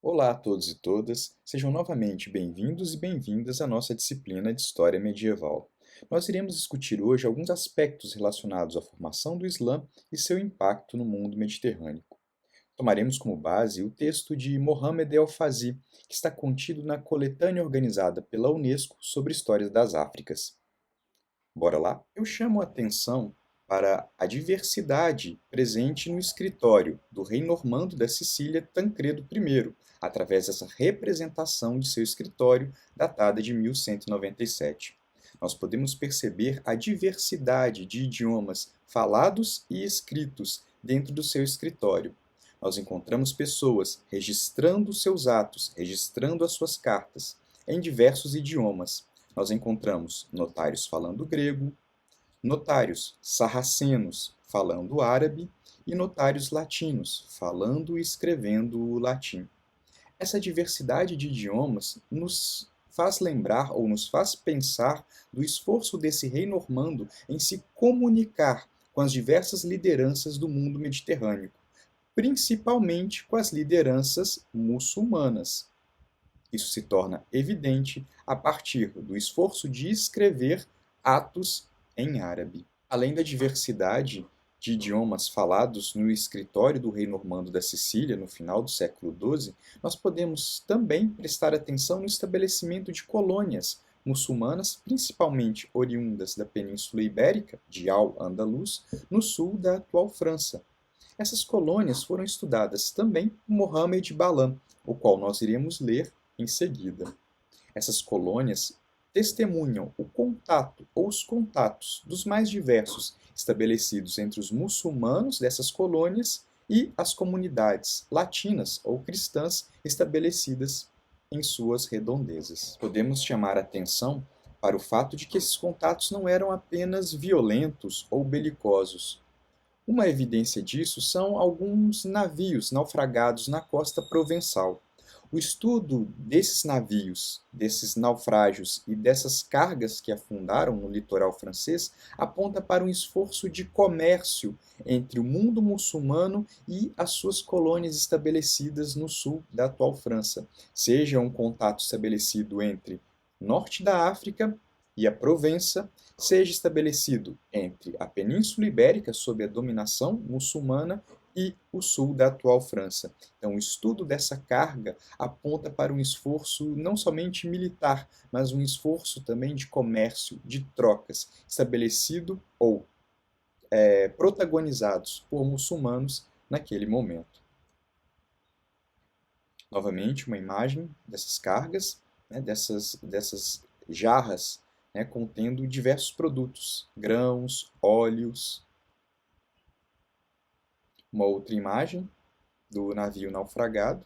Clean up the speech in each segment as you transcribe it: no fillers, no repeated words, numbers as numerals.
Olá a todos e todas, sejam novamente bem-vindos e bem-vindas à nossa disciplina de História Medieval. Nós iremos discutir hoje alguns aspectos relacionados à formação do Islã e seu impacto no mundo mediterrâneo. Tomaremos como base o texto de Mohammed El-Fazi, que está contido na coletânea organizada pela Unesco sobre histórias das Áfricas. Bora lá? Eu chamo a atenção para a diversidade presente no escritório do rei normando da Sicília Tancredo I, através dessa representação de seu escritório datada de 1197. Nós podemos perceber a diversidade de idiomas falados e escritos dentro do seu escritório. Nós encontramos pessoas registrando seus atos, registrando as suas cartas, em diversos idiomas. Nós encontramos notários falando grego, notários sarracenos falando árabe e notários latinos falando e escrevendo o latim. Essa diversidade de idiomas nos faz lembrar ou nos faz pensar do esforço desse rei normando em se comunicar com as diversas lideranças do mundo mediterrâneo, principalmente com as lideranças muçulmanas. Isso se torna evidente a partir do esforço de escrever atos em árabe. Além da diversidade de idiomas falados no escritório do rei normando da Sicília no final do século XII, nós podemos também prestar atenção no estabelecimento de colônias muçulmanas, principalmente oriundas da Península Ibérica, de Al-Andalus, no sul da atual França. Essas colônias foram estudadas também por Mohammed Balam, o qual nós iremos ler em seguida. Essas colônias testemunham o contato ou os contatos dos mais diversos estabelecidos entre os muçulmanos dessas colônias e as comunidades latinas ou cristãs estabelecidas em suas redondezas. Podemos chamar a atenção para o fato de que esses contatos não eram apenas violentos ou belicosos. Uma evidência disso são alguns navios naufragados na costa provençal. O estudo desses navios, desses naufrágios e dessas cargas que afundaram no litoral francês aponta para um esforço de comércio entre o mundo muçulmano e as suas colônias estabelecidas no sul da atual França, seja um contato estabelecido entre o norte da África e a Provença, seja estabelecido entre a Península Ibérica, sob a dominação muçulmana, e o sul da atual França. Então, o estudo dessa carga aponta para um esforço não somente militar, mas um esforço também de comércio, de trocas, estabelecido ou protagonizados por muçulmanos naquele momento. Novamente, uma imagem dessas cargas, né, dessas jarras, né, contendo diversos produtos, grãos, óleos. Uma outra imagem do navio naufragado.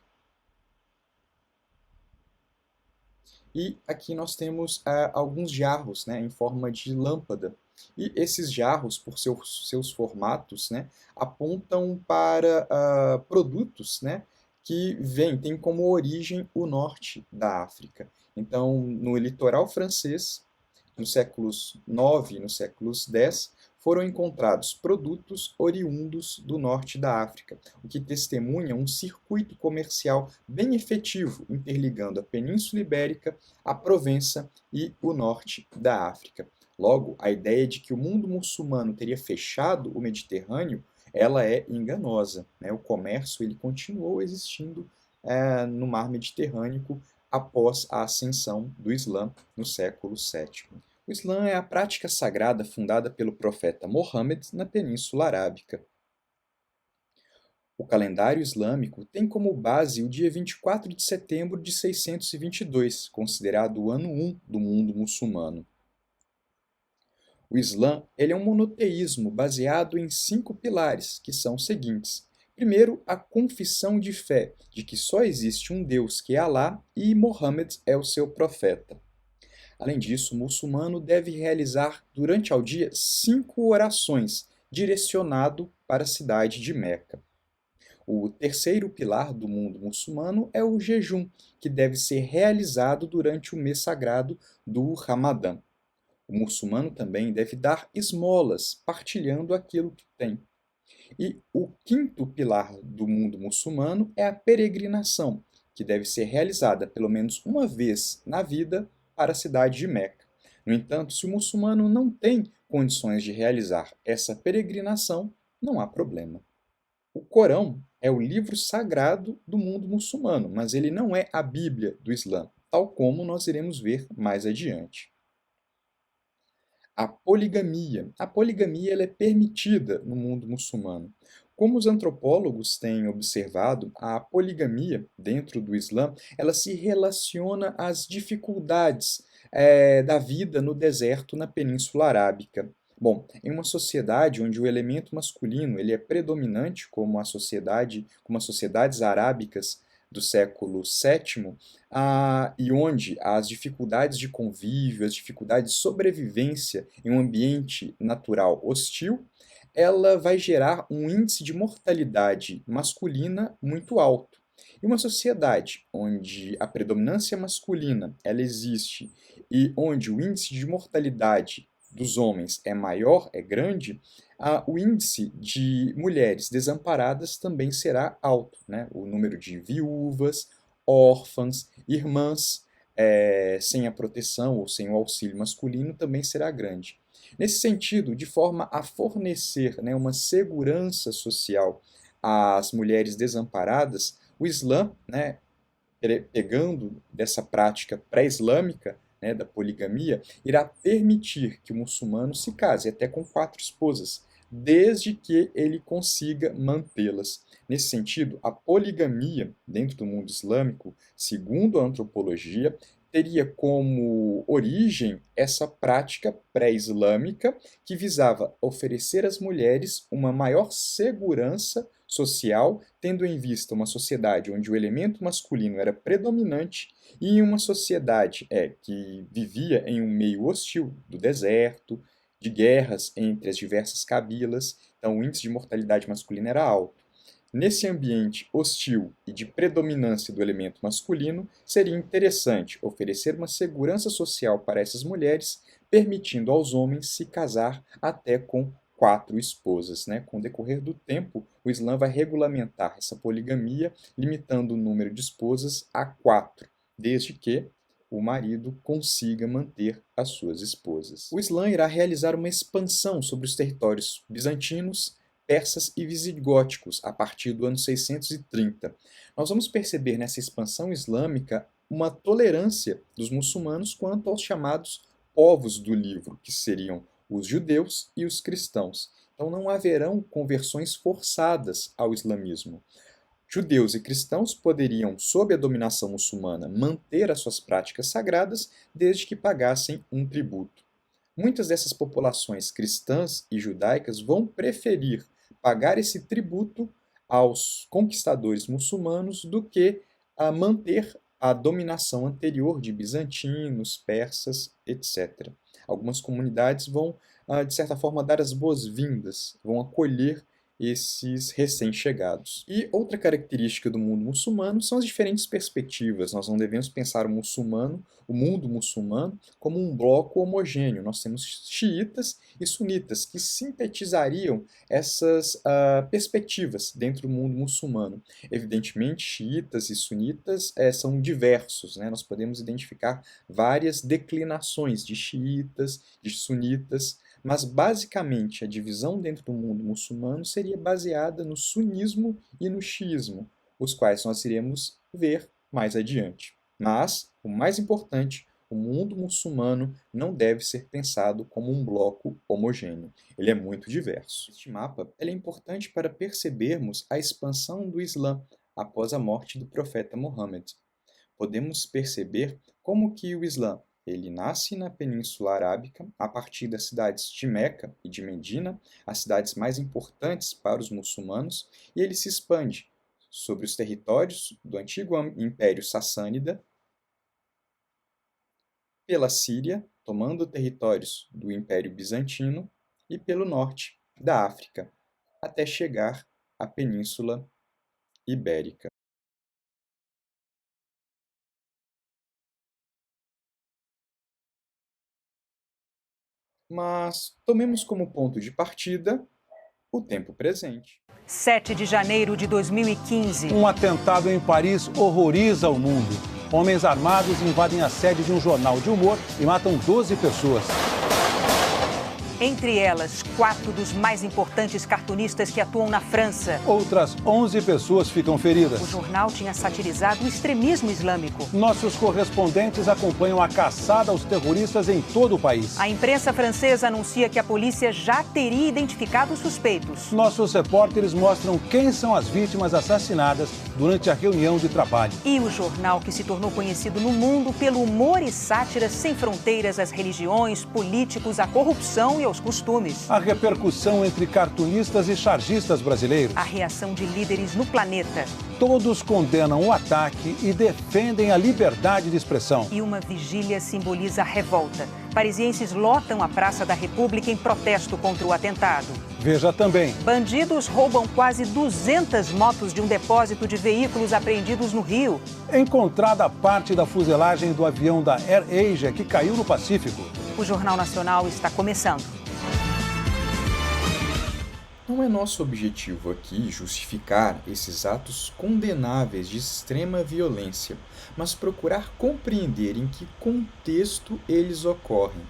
E aqui nós temos alguns jarros, né, em forma de lâmpada. E esses jarros, por seus formatos, né, apontam para produtos, né, que têm como origem o norte da África. Então, no litoral francês, nos séculos IX e nos séculos X, foram encontrados produtos oriundos do norte da África, o que testemunha um circuito comercial bem efetivo interligando a Península Ibérica, a Provença e o norte da África. Logo, a ideia de que o mundo muçulmano teria fechado o Mediterrâneo, ela é enganosa, né? O comércio ele continuou existindo no mar Mediterrâneo após a ascensão do Islã no século VII. O Islã é a prática sagrada fundada pelo profeta Mohammed na Península Arábica. O calendário islâmico tem como base o dia 24 de setembro de 622, considerado o ano 1 do mundo muçulmano. O Islã ele é um monoteísmo baseado em 5 pilares, que são os seguintes. Primeiro, a confissão de fé, de que só existe um Deus que é Alá e Mohammed é o seu profeta. Além disso, o muçulmano deve realizar durante ao dia 5 orações, direcionado para a cidade de Meca. O terceiro pilar do mundo muçulmano é o jejum, que deve ser realizado durante o mês sagrado do Ramadã. O muçulmano também deve dar esmolas, partilhando aquilo que tem. E o quinto pilar do mundo muçulmano é a peregrinação, que deve ser realizada pelo menos uma vez na vida para a cidade de Meca. No entanto, se o muçulmano não tem condições de realizar essa peregrinação, não há problema. O Corão é o livro sagrado do mundo muçulmano, mas ele não é a Bíblia do Islã, tal como nós iremos ver mais adiante. A poligamia. A poligamia ela é permitida no mundo muçulmano. Como os antropólogos têm observado, a poligamia dentro do Islã, ela se relaciona às dificuldades da vida no deserto na Península Arábica. Bom, em uma sociedade onde o elemento masculino ele é predominante, como as sociedades arábicas do século VII, e onde as dificuldades de convívio, as dificuldades de sobrevivência em um ambiente natural hostil, ela vai gerar um índice de mortalidade masculina muito alto. Em uma sociedade onde a predominância masculina ela existe e onde o índice de mortalidade dos homens é maior, é grande, o índice de mulheres desamparadas também será alto, né? O número de viúvas, órfãs, irmãs sem a proteção ou sem o auxílio masculino também será grande. Nesse sentido, de forma a fornecer, né, uma segurança social às mulheres desamparadas, o Islã, né, pegando dessa prática pré-islâmica, né, da poligamia, irá permitir que o muçulmano se case até com 4 esposas, desde que ele consiga mantê-las. Nesse sentido, a poligamia dentro do mundo islâmico, segundo a antropologia, teria como origem essa prática pré-islâmica que visava oferecer às mulheres uma maior segurança social, tendo em vista uma sociedade onde o elemento masculino era predominante e uma sociedade que vivia em um meio hostil do deserto, de guerras entre as diversas cabilas, então o índice de mortalidade masculina era alto. Nesse ambiente hostil e de predominância do elemento masculino, seria interessante oferecer uma segurança social para essas mulheres, permitindo aos homens se casar até com 4 esposas, né? Com o decorrer do tempo, o Islã vai regulamentar essa poligamia, limitando o número de esposas a 4, desde que o marido consiga manter as suas esposas. O Islã irá realizar uma expansão sobre os territórios bizantinos, persas e visigóticos a partir do ano 630. Nós vamos perceber nessa expansão islâmica uma tolerância dos muçulmanos quanto aos chamados povos do livro, que seriam os judeus e os cristãos. Então não haverão conversões forçadas ao islamismo. Judeus e cristãos poderiam, sob a dominação muçulmana, manter as suas práticas sagradas desde que pagassem um tributo. Muitas dessas populações cristãs e judaicas vão preferir pagar esse tributo aos conquistadores muçulmanos do que manter a dominação anterior de bizantinos, persas, etc. Algumas comunidades vão, de certa forma, dar as boas-vindas, vão acolher esses recém-chegados. E outra característica do mundo muçulmano são as diferentes perspectivas. Nós não devemos pensar o mundo muçulmano, como um bloco homogêneo. Nós temos xiitas e sunitas que sintetizariam essas perspectivas dentro do mundo muçulmano. Evidentemente, xiitas e sunitas são diversos, né? Nós podemos identificar várias declinações de xiitas, de sunitas, mas basicamente a divisão dentro do mundo muçulmano seria baseada no sunismo e no xiismo, os quais nós iremos ver mais adiante. Mas, o mais importante, o mundo muçulmano não deve ser pensado como um bloco homogêneo. Ele é muito diverso. Este mapa é importante para percebermos a expansão do Islã após a morte do profeta Muhammad. Podemos perceber como que o Islã ele nasce na Península Arábica a partir das cidades de Meca e de Medina, as cidades mais importantes para os muçulmanos, e ele se expande sobre os territórios do antigo Império Sassânida, pela Síria, tomando territórios do Império Bizantino, e pelo norte da África, até chegar à Península Ibérica. Mas tomemos como ponto de partida O tempo presente. 7 de janeiro de 2015. Um atentado em Paris horroriza o mundo. Homens armados invadem a sede de um jornal de humor e matam 12 pessoas. Entre elas, 4 dos mais importantes cartunistas que atuam na França. Outras 11 pessoas ficam feridas. O jornal tinha satirizado o extremismo islâmico. Nossos correspondentes acompanham a caçada aos terroristas em todo o país. A imprensa francesa anuncia que a polícia já teria identificado os suspeitos. Nossos repórteres mostram quem são as vítimas assassinadas durante a reunião de trabalho. E o jornal que se tornou conhecido no mundo pelo humor e sátira sem fronteiras às religiões, políticos, à corrupção e aos costumes. A repercussão entre cartunistas e chargistas brasileiros. A reação de líderes no planeta. Todos condenam o ataque e defendem a liberdade de expressão. E uma vigília simboliza a revolta. Parisienses lotam a Praça da República em protesto contra o atentado. Veja também. Bandidos roubam quase 200 motos de um depósito de veículos apreendidos no Rio. Encontrada parte da fuselagem do avião da AirAsia que caiu no Pacífico. O Jornal Nacional está começando. Não é nosso objetivo aqui justificar esses atos condenáveis de extrema violência, mas procurar compreender em que contexto eles ocorrem.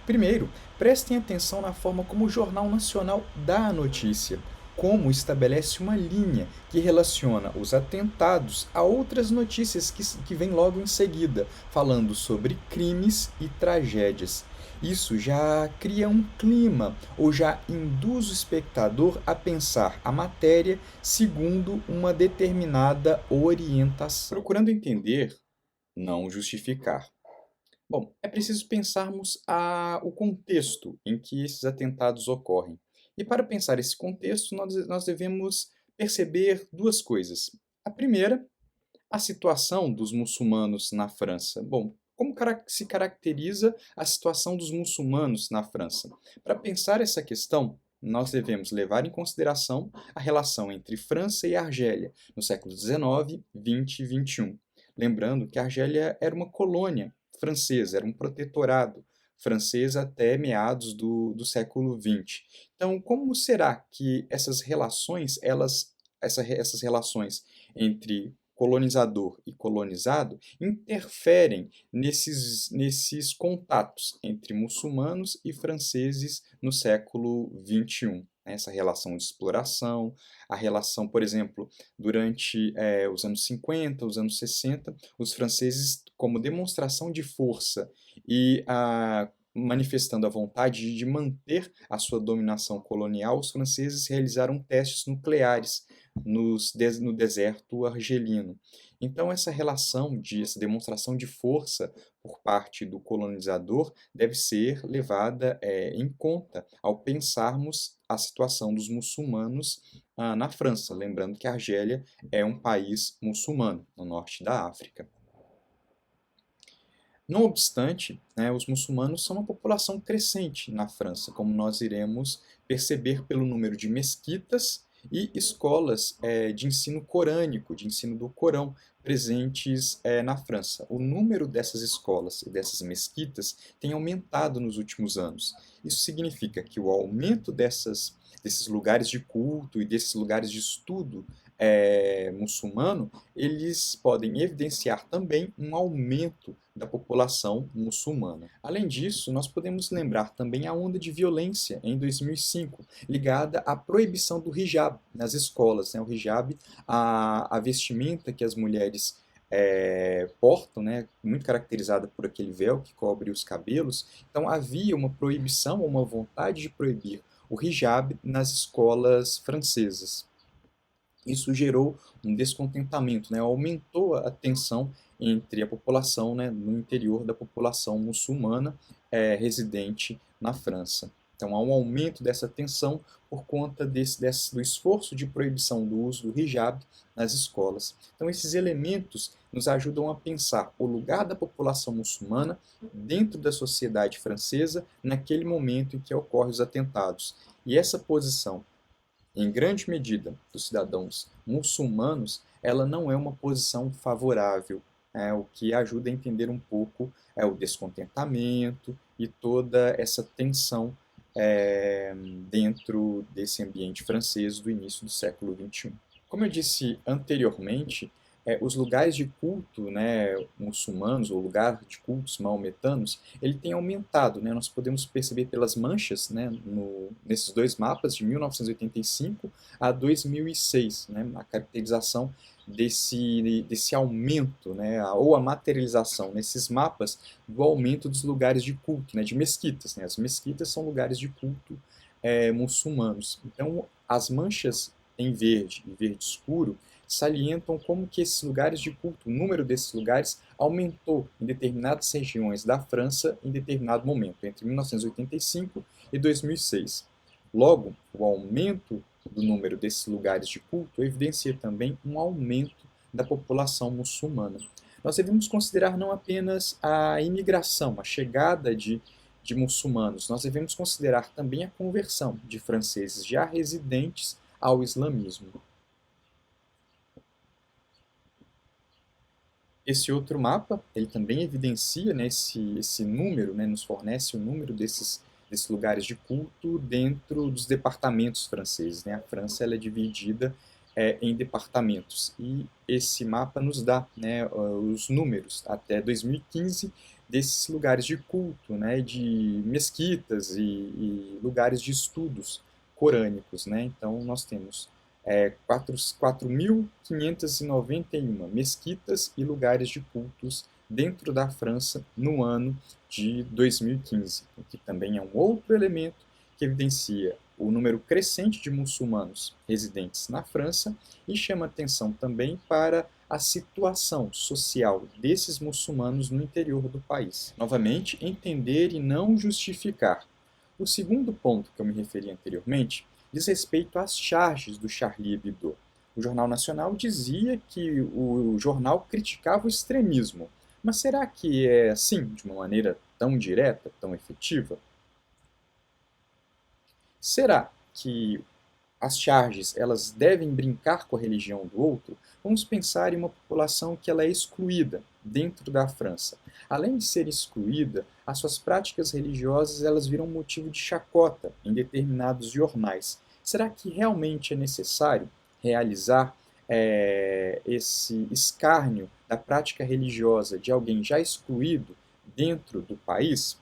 Primeiro, prestem atenção na forma como o Jornal Nacional dá a notícia, como estabelece uma linha que relaciona os atentados a outras notícias que vêm logo em seguida, falando sobre crimes e tragédias. Isso já cria um clima ou já induz o espectador a pensar a matéria segundo uma determinada orientação. Procurando entender, não justificar. Bom, é preciso pensarmos o contexto em que esses atentados ocorrem. E para pensar esse contexto, nós devemos perceber duas coisas. A primeira, a situação dos muçulmanos na França. Bom, como se caracteriza a situação dos muçulmanos na França? Para pensar essa questão, nós devemos levar em consideração a relação entre França e Argélia, no século XIX, XX e XXI. Lembrando que a Argélia era uma colônia francesa, era um protetorado francês até meados do século XX. Então, como será que essas relações, essas relações entre colonizador e colonizado interferem nesses contatos entre muçulmanos e franceses no século XXI? Essa relação de exploração, a relação, por exemplo, durante os anos 50, os anos 60, os franceses, como demonstração de força e manifestando a vontade de manter a sua dominação colonial, os franceses realizaram testes nucleares no deserto argelino. Então, essa demonstração de força por parte do colonizador deve ser levada em conta ao pensarmos a situação dos muçulmanos na França, lembrando que a Argélia é um país muçulmano, no norte da África. Não obstante, os muçulmanos são uma população crescente na França, como nós iremos perceber pelo número de mesquitas e escolas de ensino corânico, de ensino do Corão, presentes na França. O número dessas escolas e dessas mesquitas tem aumentado nos últimos anos. Isso significa que o aumento desses lugares de culto e desses lugares de estudo muçulmano, eles podem evidenciar também um aumento da população muçulmana. Além disso, nós podemos lembrar também a onda de violência em 2005, ligada à proibição do hijab nas escolas. O hijab, a vestimenta que as mulheres portam, muito caracterizada por aquele véu que cobre os cabelos. Então havia uma proibição, uma vontade de proibir o hijab nas escolas francesas. Isso gerou um descontentamento, aumentou a tensão entre a população, no interior da população muçulmana residente na França. Então, há um aumento dessa tensão por conta do esforço de proibição do uso do hijab nas escolas. Então, esses elementos nos ajudam a pensar o lugar da população muçulmana dentro da sociedade francesa naquele momento em que ocorrem os atentados. E essa posição, em grande medida, dos cidadãos muçulmanos, ela não é uma posição favorável, o que ajuda a entender um pouco o descontentamento e toda essa tensão dentro desse ambiente francês do início do século XXI. Como eu disse anteriormente, os lugares de culto, né, muçulmanos, ou lugar de cultos maometanos, ele tem aumentado, né? Nós podemos perceber pelas manchas, né, nesses dois mapas, de 1985 a 2006, né, a caracterização desse aumento, né, ou a materialização nesses mapas do aumento dos lugares de culto, né, de mesquitas. Né? As mesquitas são lugares de culto muçulmanos. Então, as manchas em verde e verde escuro salientam como que esses lugares de culto, o número desses lugares aumentou em determinadas regiões da França em determinado momento, entre 1985 e 2006. Logo, o aumento do número desses lugares de culto evidencia também um aumento da população muçulmana. Nós devemos considerar não apenas a imigração, a chegada de muçulmanos, nós devemos considerar também a conversão de franceses já residentes ao islamismo. Esse outro mapa, ele também evidencia, né, esse número, né, nos fornece o número desses lugares de culto dentro dos departamentos franceses. Né? A França ela é dividida em departamentos, e esse mapa nos dá, né, os números até 2015 desses lugares de culto, né, de mesquitas e lugares de estudos corânicos. Né? Então, nós temos 4.591 mesquitas e lugares de cultos dentro da França no ano de 2015, o que também é um outro elemento que evidencia o número crescente de muçulmanos residentes na França e chama atenção também para a situação social desses muçulmanos no interior do país. Novamente, entender e não justificar. O segundo ponto que eu me referi anteriormente diz respeito às charges do Charlie Hebdo. O Jornal Nacional dizia que o jornal criticava o extremismo, mas será que é assim, de uma maneira tão direta, tão efetiva? Será que as charges elas devem brincar com a religião do outro? Vamos pensar em uma população que ela é excluída dentro da França. Além de ser excluída, as suas práticas religiosas elas viram motivo de chacota em determinados jornais. Será que realmente é necessário realizar esse escárnio da prática religiosa de alguém já excluído dentro do país?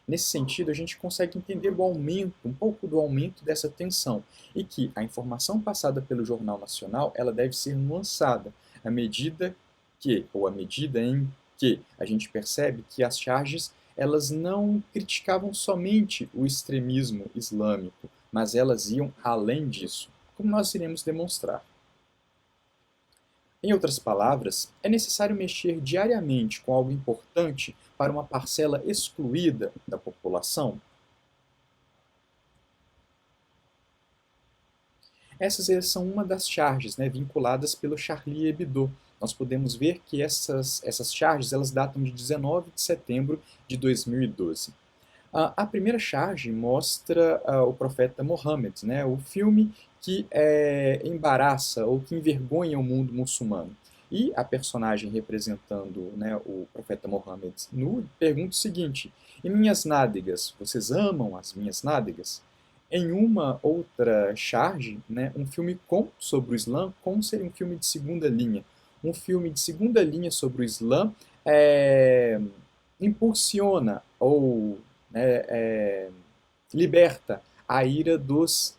Nesse sentido, a gente consegue entender o aumento, um pouco do aumento dessa tensão, e que a informação passada pelo Jornal Nacional ela deve ser nuançada, à medida que, ou à medida em que a gente percebe que as charges elas não criticavam somente o extremismo islâmico, mas elas iam além disso, como nós iremos demonstrar. Em outras palavras, é necessário mexer diariamente com algo importante para uma parcela excluída da população? Essas são uma das charges, né, vinculadas pelo Charlie Hebdo. Nós podemos ver que essas charges elas datam de 19 de setembro de 2012. A primeira charge mostra o profeta Mohammed, né, o filme que embaraça ou que envergonha o mundo muçulmano. E a personagem representando, né, o profeta Mohammed nu pergunta o seguinte: em minhas nádegas, vocês amam as minhas nádegas? Em uma outra charge, né, um filme sobre o Islã, como seria um filme de segunda linha? Um filme de segunda linha sobre o Islã impulsiona ou liberta a ira dos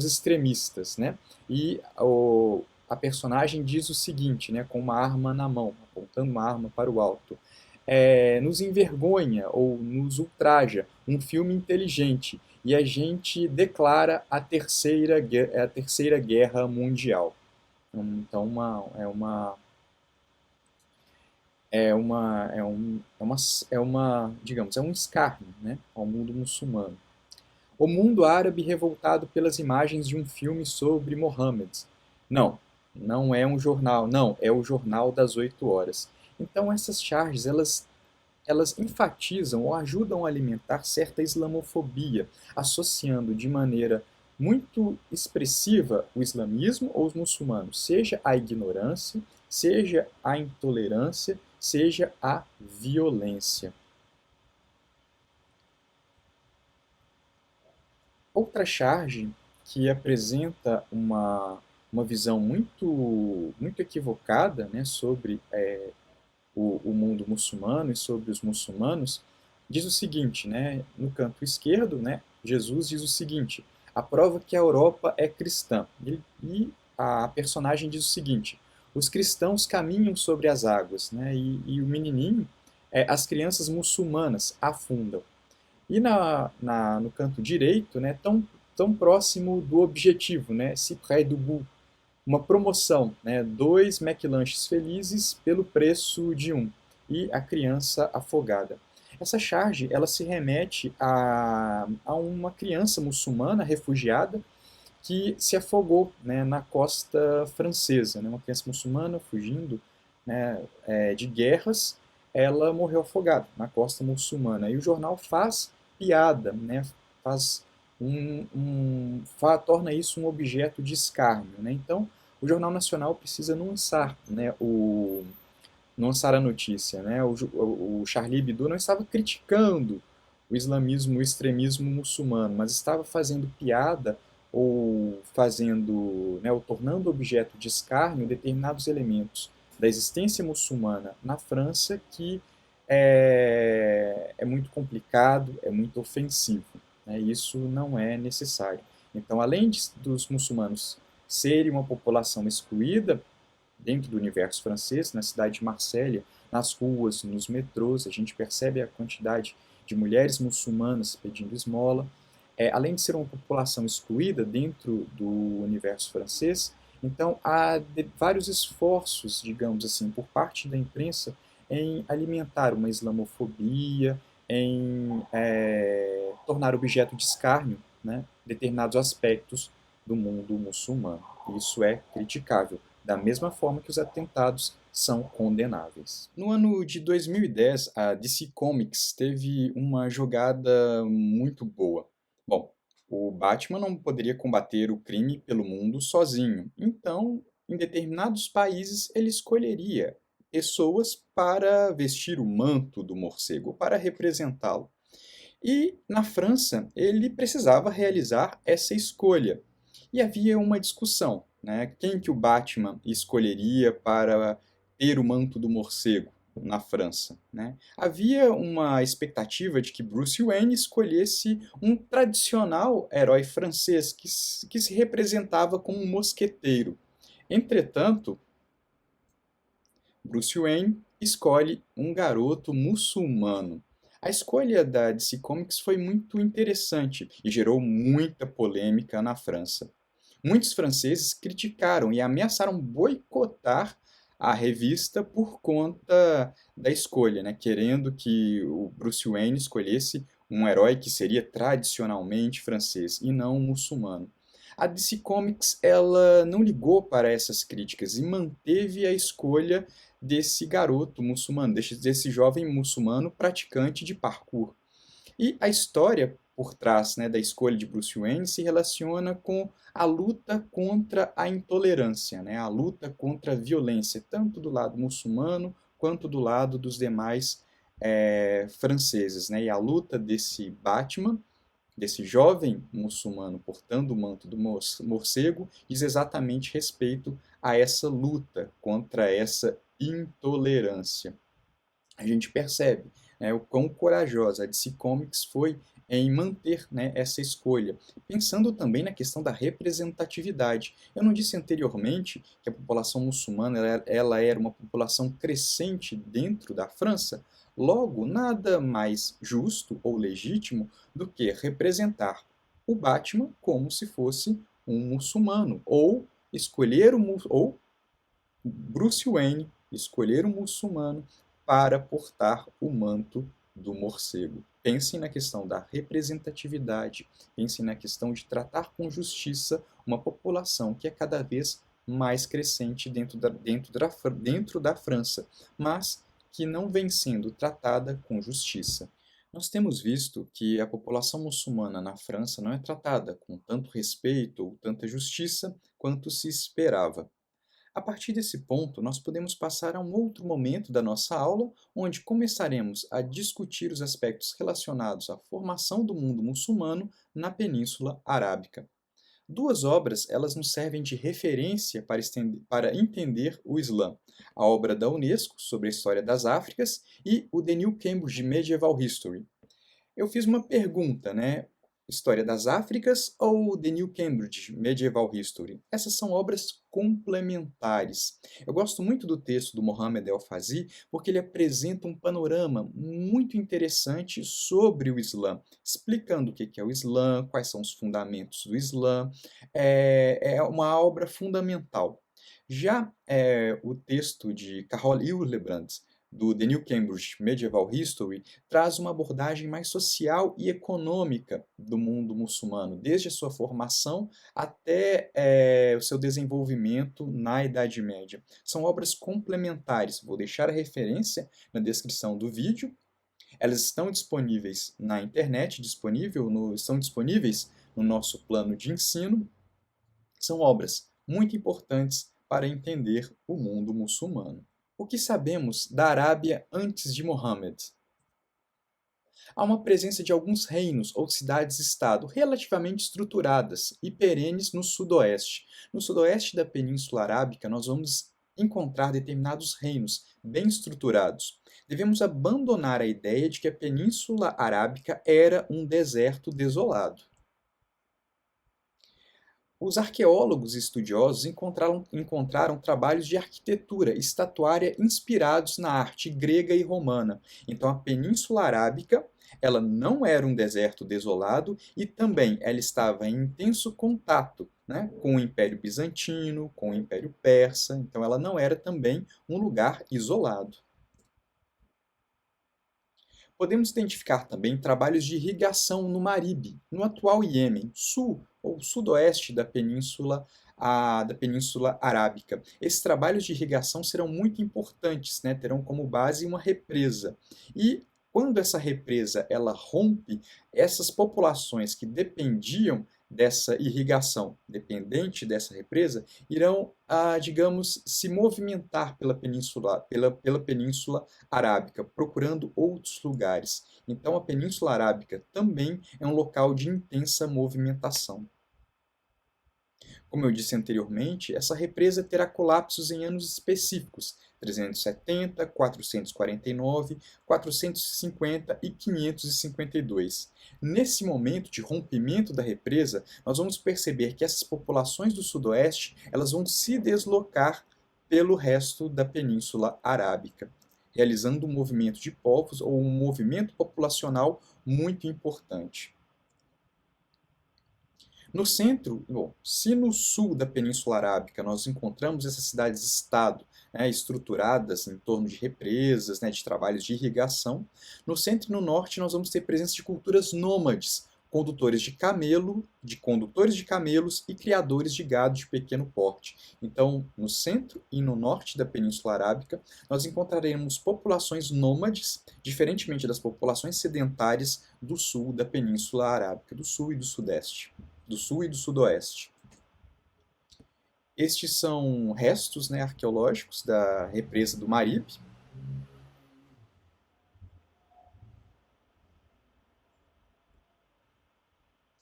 extremistas, né? E a personagem diz o seguinte, né, com uma arma na mão, apontando uma arma para o alto: nos envergonha ou nos ultraja um filme inteligente, e a gente declara a terceira guerra mundial. Então, digamos, é um escárnio, né, ao mundo muçulmano. O mundo árabe revoltado pelas imagens de um filme sobre Mohammed. Não, não é um jornal, não, é o Jornal das 8 horas. Então essas charges, elas enfatizam ou ajudam a alimentar certa islamofobia, associando de maneira muito expressiva o islamismo ou os muçulmanos, seja a ignorância, seja a intolerância, seja a violência. Outra charge que apresenta uma visão muito equivocada, né, sobre o mundo muçulmano e sobre os muçulmanos, diz o seguinte, né, no canto esquerdo, né, Jesus diz o seguinte: a prova que a Europa é cristã. E a personagem diz o seguinte: os cristãos caminham sobre as águas, né, e o menininho, as crianças muçulmanas afundam. E no canto direito, né, tão próximo do objetivo, né, si près du bout, uma promoção, né, 2 McLanches felizes pelo preço de um, e a criança afogada. Essa charge ela se remete a uma criança muçulmana refugiada que se afogou, né, na costa francesa, né, uma criança muçulmana fugindo, né, de guerras, ela morreu afogada na costa muçulmana. E o jornal faz piada, né, faz torna isso um objeto de escárnio, né? Então, o Jornal Nacional precisa nuançar, né, nuançar a notícia, né? O Charlie Hebdo não estava criticando o islamismo, o extremismo muçulmano, mas estava fazendo piada ou fazendo, né, ou tornando objeto de escárnio determinados elementos da existência muçulmana na França que é muito complicado, é muito ofensivo, né? Isso não é necessário. Então, além dos muçulmanos serem uma população excluída dentro do universo francês, na cidade de Marsella, nas ruas, nos metrôs, a gente percebe a quantidade de mulheres muçulmanas pedindo esmola. Além de ser uma população excluída dentro do universo francês, então há vários esforços, digamos assim, por parte da imprensa em alimentar uma islamofobia, em tornar objeto de escárnio, né, determinados aspectos do mundo muçulmano. Isso é criticável, da mesma forma que os atentados são condenáveis. No ano de 2010, a DC Comics teve uma jogada muito boa. Bom, o Batman não poderia combater o crime pelo mundo sozinho, então, em determinados países, ele escolheria pessoas para vestir o manto do morcego, para representá-lo. E na França, ele precisava realizar essa escolha. E havia uma discussão, né? Quem que o Batman escolheria para ter o manto do morcego na França, né? Havia uma expectativa de que Bruce Wayne escolhesse um tradicional herói francês que se representava como um mosqueteiro. Entretanto, Bruce Wayne escolhe um garoto muçulmano. A escolha da DC Comics foi muito interessante e gerou muita polêmica na França. Muitos franceses criticaram e ameaçaram boicotar a revista por conta da escolha, né? Querendo que o Bruce Wayne escolhesse um herói que seria tradicionalmente francês e não muçulmano. A DC Comics ela não ligou para essas críticas e manteve a escolha desse garoto muçulmano, desse jovem muçulmano praticante de parkour. E a história por trás, né, da escolha de Bruce Wayne se relaciona com a luta contra a intolerância, né, a luta contra a violência, tanto do lado muçulmano quanto do lado dos demais franceses. Né, e a luta desse Batman, desse jovem muçulmano portando o manto do morcego, diz exatamente respeito a essa luta contra essa intolerância. A gente percebe, né, o quão corajosa a DC Comics foi em manter, né, essa escolha, pensando também na questão da representatividade. Eu não disse anteriormente que a população muçulmana ela era uma população crescente dentro da França? Logo, nada mais justo ou legítimo do que representar o Batman como se fosse um muçulmano, ou escolher ou Bruce Wayne escolher um muçulmano para portar o manto do morcego. Pensem na questão da representatividade, pensem na questão de tratar com justiça uma população que é cada vez mais crescente dentro da França, mas que não vem sendo tratada com justiça. Nós temos visto que a população muçulmana na França não é tratada com tanto respeito ou tanta justiça quanto se esperava. A partir desse ponto, nós podemos passar a um outro momento da nossa aula, onde começaremos a discutir os aspectos relacionados à formação do mundo muçulmano na Península Arábica. Duas obras, elas nos servem de referência para entender o Islã. A obra da Unesco sobre a história das Áfricas e o The New Cambridge Medieval History. Eu fiz uma pergunta, né? História das Áfricas ou The New Cambridge Medieval History? Essas são obras complementares. Eu gosto muito do texto do Mohammed El-Fazi porque ele apresenta um panorama muito interessante sobre o Islã, explicando o que é o Islã, quais são os fundamentos do Islã. É uma obra fundamental. Já o texto de Carol Hillebrand, do The New Cambridge Medieval History, traz uma abordagem mais social e econômica do mundo muçulmano, desde a sua formação até o seu desenvolvimento na Idade Média. São obras complementares, vou deixar a referência na descrição do vídeo. Elas estão disponíveis na internet, estão disponíveis no nosso plano de ensino. São obras muito importantes para entender o mundo muçulmano. O que sabemos da Arábia antes de Muhammad? Há uma presença de alguns reinos ou cidades-estado relativamente estruturadas e perenes no sudoeste. No sudoeste da Península Arábica, nós vamos encontrar determinados reinos bem estruturados. Devemos abandonar a ideia de que a Península Arábica era um deserto desolado. Os arqueólogos e estudiosos encontraram trabalhos de arquitetura estatuária inspirados na arte grega e romana. Então, a Península Arábica, ela não era um deserto desolado e também ela estava em intenso contato, né, com o Império Bizantino, com o Império Persa. Então, ela não era também um lugar isolado. Podemos identificar também trabalhos de irrigação no Maribe, no atual Iêmen, sul ou sudoeste da Península Arábica. Esses trabalhos de irrigação serão muito importantes, né? Terão como base uma represa. E quando essa represa ela rompe, essas populações que dependiam dessa irrigação, dependente dessa represa, irão, digamos, se movimentar pela Península Arábica, procurando outros lugares. Então, a Península Arábica também é um local de intensa movimentação. Como eu disse anteriormente, essa represa terá colapsos em anos específicos, 370, 449, 450 e 552. Nesse momento de rompimento da represa, nós vamos perceber que essas populações do sudoeste elas vão se deslocar pelo resto da Península Arábica, realizando um movimento de povos ou um movimento populacional muito importante. No centro, se no sul da Península Arábica nós encontramos essas cidades-estado, né, estruturadas em torno de represas, né, de trabalhos de irrigação, no centro e no norte nós vamos ter presença de culturas nômades, condutores de camelos e criadores de gado de pequeno porte. Então, no centro e no norte da Península Arábica, nós encontraremos populações nômades, diferentemente das populações sedentárias do sul da Península Arábica, do sul e do sudeste. Do sul e do sudoeste. Estes são restos, né, arqueológicos da represa do Maribe.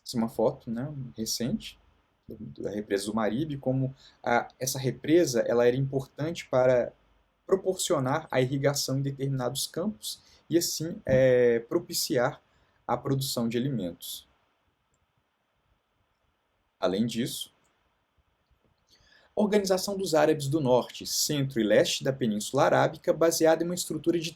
Essa é uma foto, né, recente da represa do Maribe, como essa represa ela era importante para proporcionar a irrigação em determinados campos e assim propiciar a produção de alimentos. Além disso, a organização dos árabes do norte, centro e leste da Península Arábica, baseada em uma estrutura de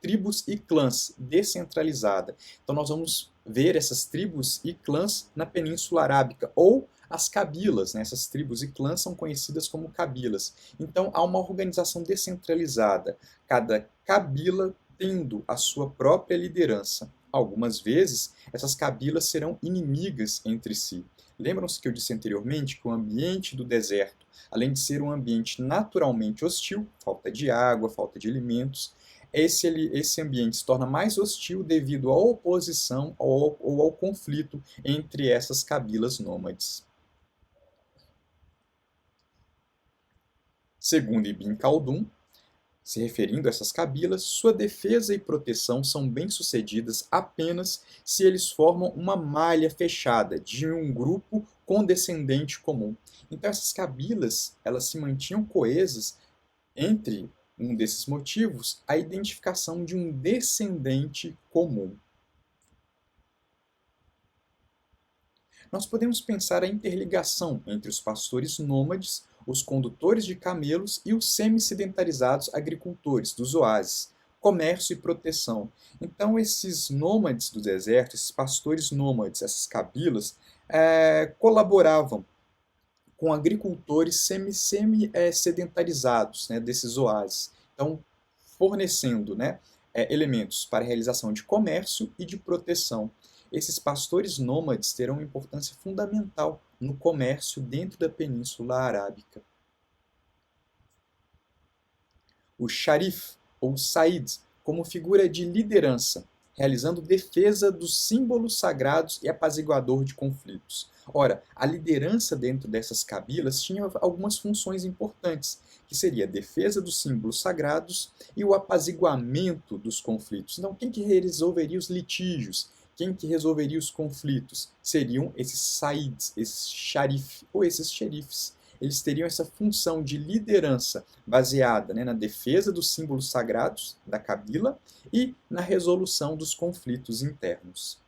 tribos e clãs descentralizada. Então, nós vamos ver essas tribos e clãs na Península Arábica, ou as cabilas, né? Essas tribos e clãs são conhecidas como cabilas. Então, há uma organização descentralizada, cada cabila tendo a sua própria liderança. Algumas vezes, essas cabilas serão inimigas entre si. Lembram-se que eu disse anteriormente que o ambiente do deserto, além de ser um ambiente naturalmente hostil, falta de água, falta de alimentos, esse ambiente se torna mais hostil devido à oposição ou ao conflito entre essas cabilas nômades. Segundo Ibn Khaldun, se referindo a essas cabilas, sua defesa e proteção são bem-sucedidas apenas se eles formam uma malha fechada de um grupo condescendente comum. Então essas cabilas, elas se mantinham coesas entre um desses motivos, a identificação de um descendente comum. Nós podemos pensar a interligação entre os pastores nômades, os condutores de camelos e os semi-sedentarizados agricultores dos oásis, comércio e proteção. Então, esses nômades do deserto, esses pastores nômades, essas cabilas, colaboravam com agricultores semi-sedentarizados, né, desses oásis. Então, fornecendo, né, elementos para a realização de comércio e de proteção. Esses pastores nômades terão uma importância fundamental no comércio dentro da Península Arábica. O Sharif, ou Said, como figura de liderança, realizando defesa dos símbolos sagrados e apaziguador de conflitos. Ora, a liderança dentro dessas cabilas tinha algumas funções importantes, que seria a defesa dos símbolos sagrados e o apaziguamento dos conflitos. Então, quem que resolveria os litígios? Quem que resolveria os conflitos? Seriam esses saids, esses sharif, ou esses xerifes. Eles teriam essa função de liderança baseada, né, na defesa dos símbolos sagrados da cabila e na resolução dos conflitos internos.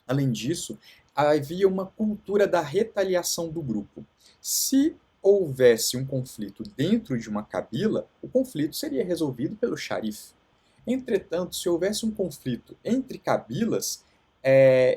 Além disso, havia uma cultura da retaliação do grupo. Se houvesse um conflito dentro de uma cabila, o conflito seria resolvido pelo xarife. Entretanto, se houvesse um conflito entre cabilas,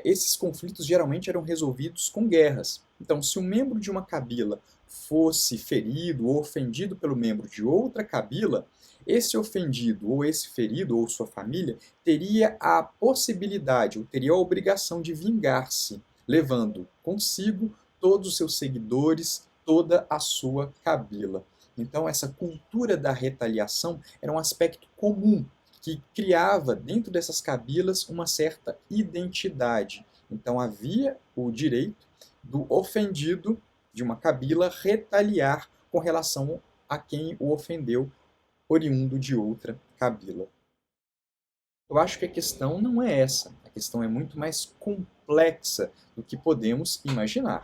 esses conflitos geralmente eram resolvidos com guerras. Então, se um membro de uma cabila fosse ferido ou ofendido pelo membro de outra cabila, esse ofendido ou esse ferido ou sua família teria a possibilidade ou teria a obrigação de vingar-se, levando consigo todos os seus seguidores, toda a sua cabila. Então, essa cultura da retaliação era um aspecto comum que criava dentro dessas cabilas uma certa identidade. Então havia o direito do ofendido de uma cabila retaliar com relação a quem o ofendeu, oriundo de outra cabila. Eu acho que a questão não é essa. A questão é muito mais complexa do que podemos imaginar.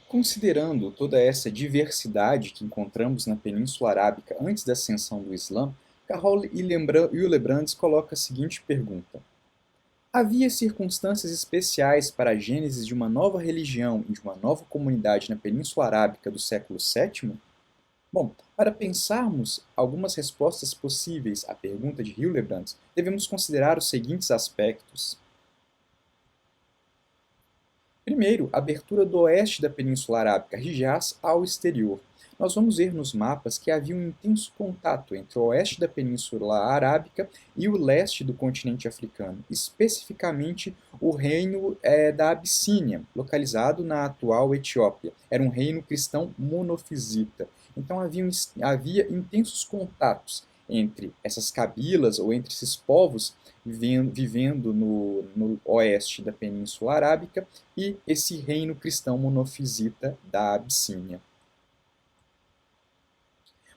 Considerando toda essa diversidade que encontramos na Península Arábica antes da ascensão do Islã, Carroll e Lebrands coloca a seguinte pergunta: havia circunstâncias especiais para a gênese de uma nova religião e de uma nova comunidade na Península Arábica do século VII? Bom, para pensarmos algumas respostas possíveis à pergunta de Hillebrand, devemos considerar os seguintes aspectos. Primeiro, a abertura do oeste da Península Arábica, Hijaz, ao exterior. Nós vamos ver nos mapas que havia um intenso contato entre o oeste da Península Arábica e o leste do continente africano, especificamente o reino da Abissínia, localizado na atual Etiópia. Era um reino cristão monofisita. Então havia intensos contatos entre essas cabilas ou entre esses povos vivendo no oeste da Península Arábica e esse reino cristão monofisita da Abissínia.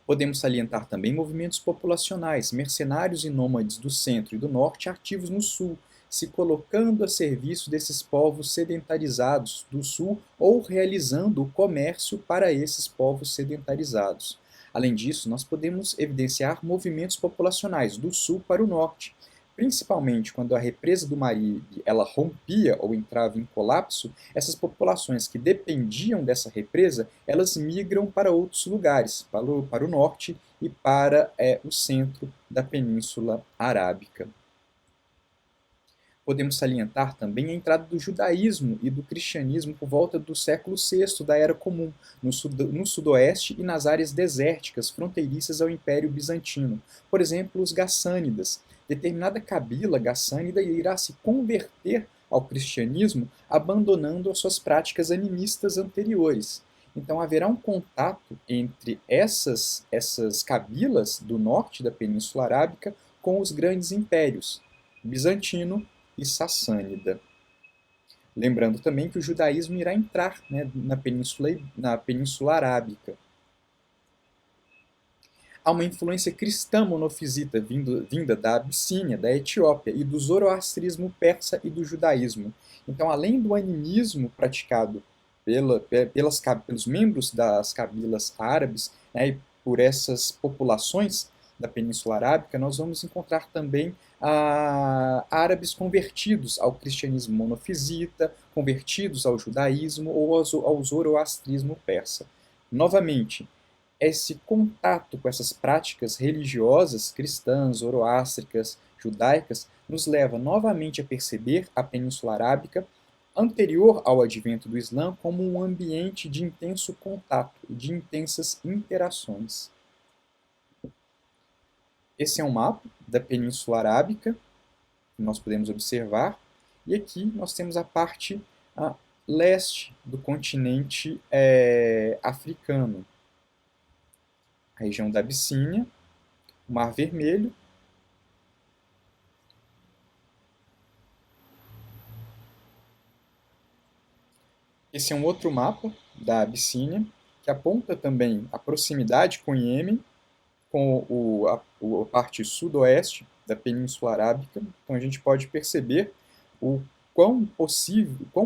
Podemos salientar também movimentos populacionais, mercenários e nômades do centro e do norte ativos no sul, se colocando a serviço desses povos sedentarizados do sul ou realizando o comércio para esses povos sedentarizados. Além disso, nós podemos evidenciar movimentos populacionais do sul para o norte, principalmente quando a represa do Maribe ela rompia ou entrava em colapso. Essas populações que dependiam dessa represa, elas migram para outros lugares, para o norte e para o centro da Península Arábica. Podemos salientar também a entrada do judaísmo e do cristianismo por volta do século VI da Era Comum, no sudoeste e nas áreas desérticas fronteiriças ao Império Bizantino. Por exemplo, os gassânidas. Determinada cabila gassânida irá se converter ao cristianismo, abandonando as suas práticas animistas anteriores. Então haverá um contato entre essas cabilas do norte da Península Arábica com os grandes impérios, bizantino e sassânida. Lembrando também que o judaísmo irá entrar, né, na Península Arábica. Há uma influência cristã monofisita vinda da Abissínia, da Etiópia, e do zoroastrismo persa e do judaísmo. Então, além do animismo praticado pelos membros das cabilas árabes, né, e por essas populações da Península Arábica, nós vamos encontrar também árabes convertidos ao cristianismo monofisita, convertidos ao judaísmo ou ao zoroastrismo persa. Novamente, esse contato com essas práticas religiosas cristãs, zoroástricas, judaicas, nos leva novamente a perceber a Península Arábica, anterior ao advento do Islã, como um ambiente de intenso contato e de intensas interações. Esse é um mapa da Península Arábica, que nós podemos observar, e aqui nós temos a parte leste do continente africano, a região da Abissínia, o Mar Vermelho. Esse é um outro mapa da Abissínia, que aponta também a proximidade com o Iêmen, com a parte sudoeste da Península Arábica. Então a gente pode perceber o quão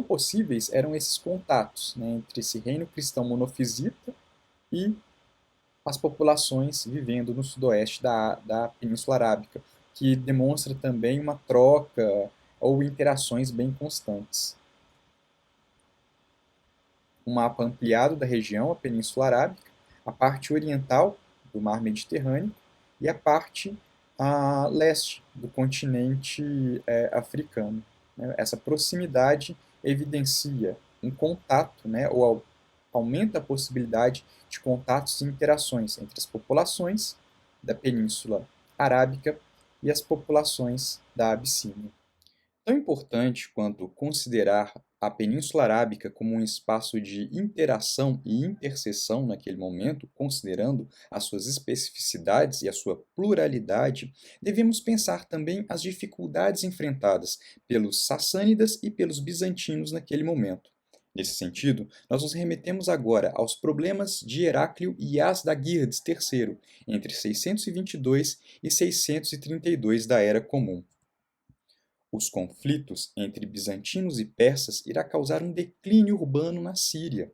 possíveis eram esses contatos, né, entre esse reino cristão monofisita e as populações vivendo no sudoeste da Península Arábica, que demonstra também uma troca ou interações bem constantes. Um mapa ampliado da região, a Península Arábica, a parte oriental do Mar Mediterrâneo e a parte leste do continente africano. Essa proximidade evidencia um contato, né, ou aumenta a possibilidade de contatos e interações entre as populações da Península Arábica e as populações da Abissínia. Tão importante quanto considerar a Península Arábica como um espaço de interação e interseção naquele momento, considerando as suas especificidades e a sua pluralidade, devemos pensar também as dificuldades enfrentadas pelos sassânidas e pelos bizantinos naquele momento. Nesse sentido, nós nos remetemos agora aos problemas de Heráclio e Yazdagirdes III, entre 622 e 632 da Era Comum. Os conflitos entre bizantinos e persas irá causar um declínio urbano na Síria.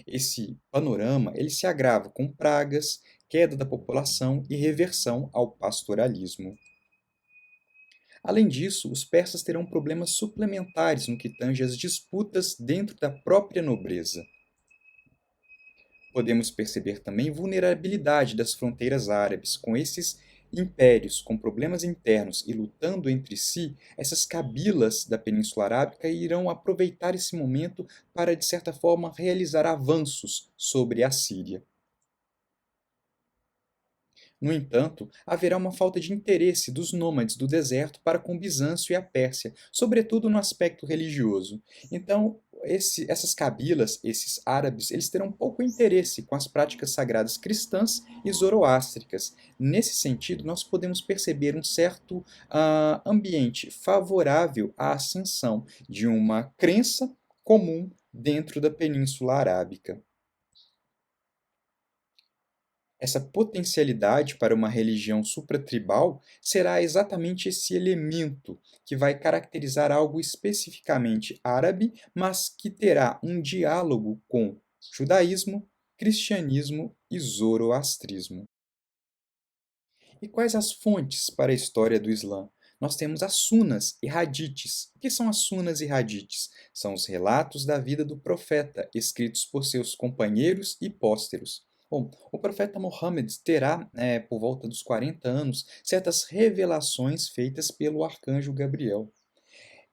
Esse panorama ele se agrava com pragas, queda da população e reversão ao pastoralismo. Além disso, os persas terão problemas suplementares no que tange às disputas dentro da própria nobreza. Podemos perceber também vulnerabilidade das fronteiras árabes. Com esses impérios com problemas internos e lutando entre si, essas cabilas da Península Arábica irão aproveitar esse momento para, de certa forma, realizar avanços sobre a Síria. No entanto, haverá uma falta de interesse dos nômades do deserto para com Bizâncio e a Pérsia, sobretudo no aspecto religioso. Então, essas cabilas, esses árabes, eles terão pouco interesse com as práticas sagradas cristãs e zoroástricas. Nesse sentido, nós podemos perceber um certo ambiente favorável à ascensão de uma crença comum dentro da Península Arábica. Essa potencialidade para uma religião supratribal será exatamente esse elemento que vai caracterizar algo especificamente árabe, mas que terá um diálogo com judaísmo, cristianismo e zoroastrismo. E quais as fontes para a história do Islã? Nós temos as sunas e hadiths. O que são as sunas e hadiths? São os relatos da vida do profeta, escritos por seus companheiros e pósteros. Bom, o profeta Muhammad terá, por volta dos 40 anos, certas revelações feitas pelo arcanjo Gabriel.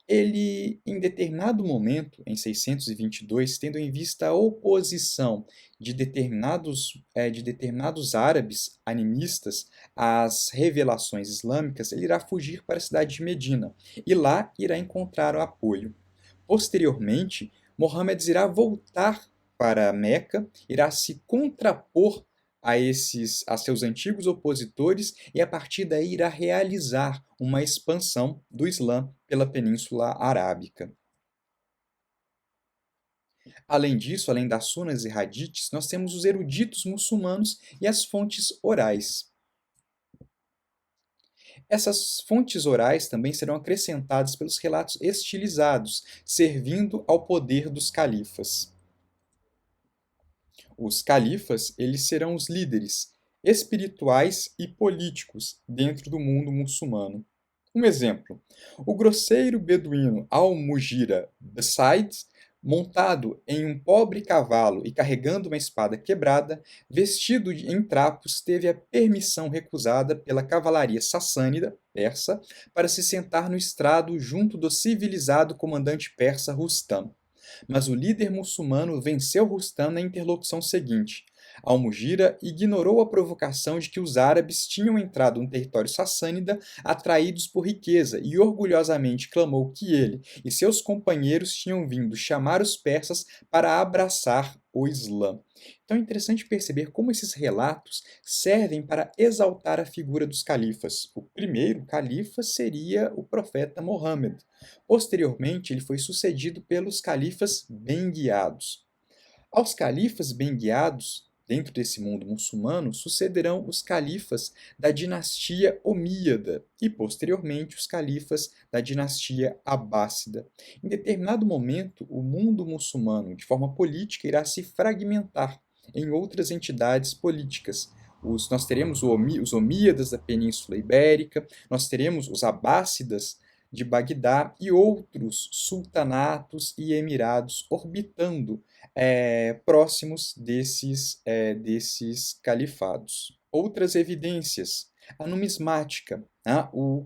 Ele, em determinado momento, em 622, tendo em vista a oposição de determinados árabes animistas às revelações islâmicas, ele irá fugir para a cidade de Medina e lá irá encontrar o apoio. Posteriormente, Muhammad irá voltar para Meca, irá se contrapor a seus antigos opositores e, a partir daí, irá realizar uma expansão do Islã pela Península Arábica. Além disso, além das sunas e hadiths, nós temos os eruditos muçulmanos e as fontes orais. Essas fontes orais também serão acrescentadas pelos relatos estilizados, servindo ao poder dos califas. Os califas, eles serão os líderes espirituais e políticos dentro do mundo muçulmano. Um exemplo, o grosseiro beduíno Al-Mugira Said, montado em um pobre cavalo e carregando uma espada quebrada, vestido em trapos, teve a permissão recusada pela cavalaria sassânida, persa, para se sentar no estrado junto do civilizado comandante persa Rustam. Mas o líder muçulmano venceu Rustam na interlocução seguinte. Al-Mugira ignorou a provocação de que os árabes tinham entrado no território sassânida atraídos por riqueza e orgulhosamente clamou que ele e seus companheiros tinham vindo chamar os persas para abraçar o Islã. Então é interessante perceber como esses relatos servem para exaltar a figura dos califas. O primeiro califa seria o profeta Mohammed. Posteriormente, ele foi sucedido pelos califas bem-guiados. Aos califas bem-guiados, dentro desse mundo muçulmano, sucederão os califas da dinastia Omíada e, posteriormente, os califas da dinastia Abássida. Em determinado momento, o mundo muçulmano, de forma política, irá se fragmentar em outras entidades políticas. Nós teremos os Omíadas da Península Ibérica, nós teremos os Abássidas de Bagdá e outros sultanatos e emirados orbitando próximos desses califados. Outras evidências. A numismática.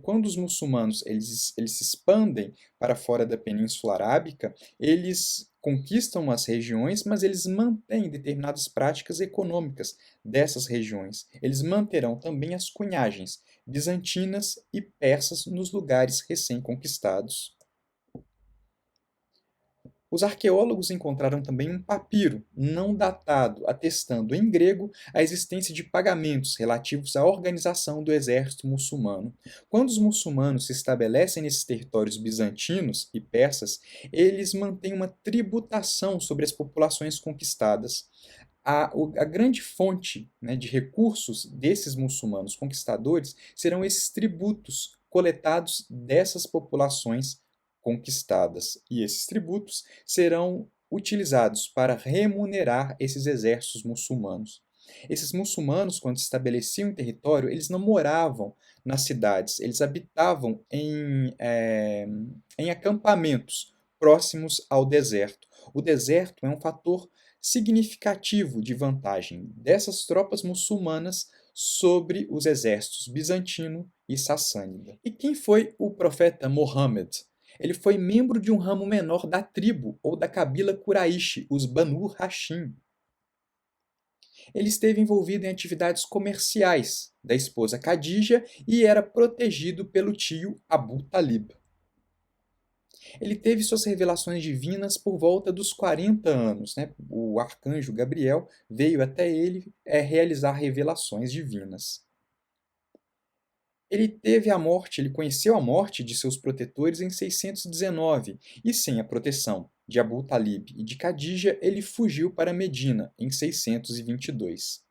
Quando os muçulmanos eles se expandem para fora da Península Arábica, eles conquistam as regiões, mas eles mantêm determinadas práticas econômicas dessas regiões. Eles manterão também as cunhagens bizantinas e persas nos lugares recém-conquistados. Os arqueólogos encontraram também um papiro não datado, atestando em grego a existência de pagamentos relativos à organização do exército muçulmano. Quando os muçulmanos se estabelecem nesses territórios bizantinos e persas, eles mantêm uma tributação sobre as populações conquistadas. A grande fonte, de recursos desses muçulmanos conquistadores serão esses tributos coletados dessas populações conquistadas. E esses tributos serão utilizados para remunerar esses exércitos muçulmanos. Esses muçulmanos, quando se estabeleciam em território, eles não moravam nas cidades, eles habitavam em acampamentos próximos ao deserto. O deserto é um fator significativo de vantagem dessas tropas muçulmanas sobre os exércitos bizantino e sassânida. E quem foi o profeta Mohammed? Ele foi membro de um ramo menor da tribo ou da cabila Quraish, os Banu Hashim. Ele esteve envolvido em atividades comerciais da esposa Khadija e era protegido pelo tio Abu Talib. Ele teve suas revelações divinas por volta dos 40 anos. O arcanjo Gabriel veio até ele realizar revelações divinas. Ele conheceu a morte de seus protetores em 619 e, sem a proteção de Abu Talib e de Khadija, ele fugiu para Medina em 622.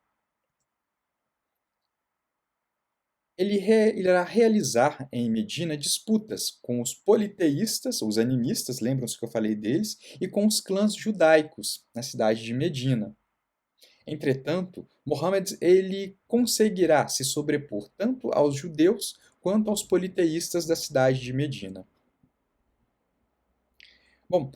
Ele irá realizar em Medina disputas com os politeístas, os animistas, lembram-se que eu falei deles, e com os clãs judaicos na cidade de Medina. Entretanto, Mohammed ele conseguirá se sobrepor tanto aos judeus quanto aos politeístas da cidade de Medina. Bom,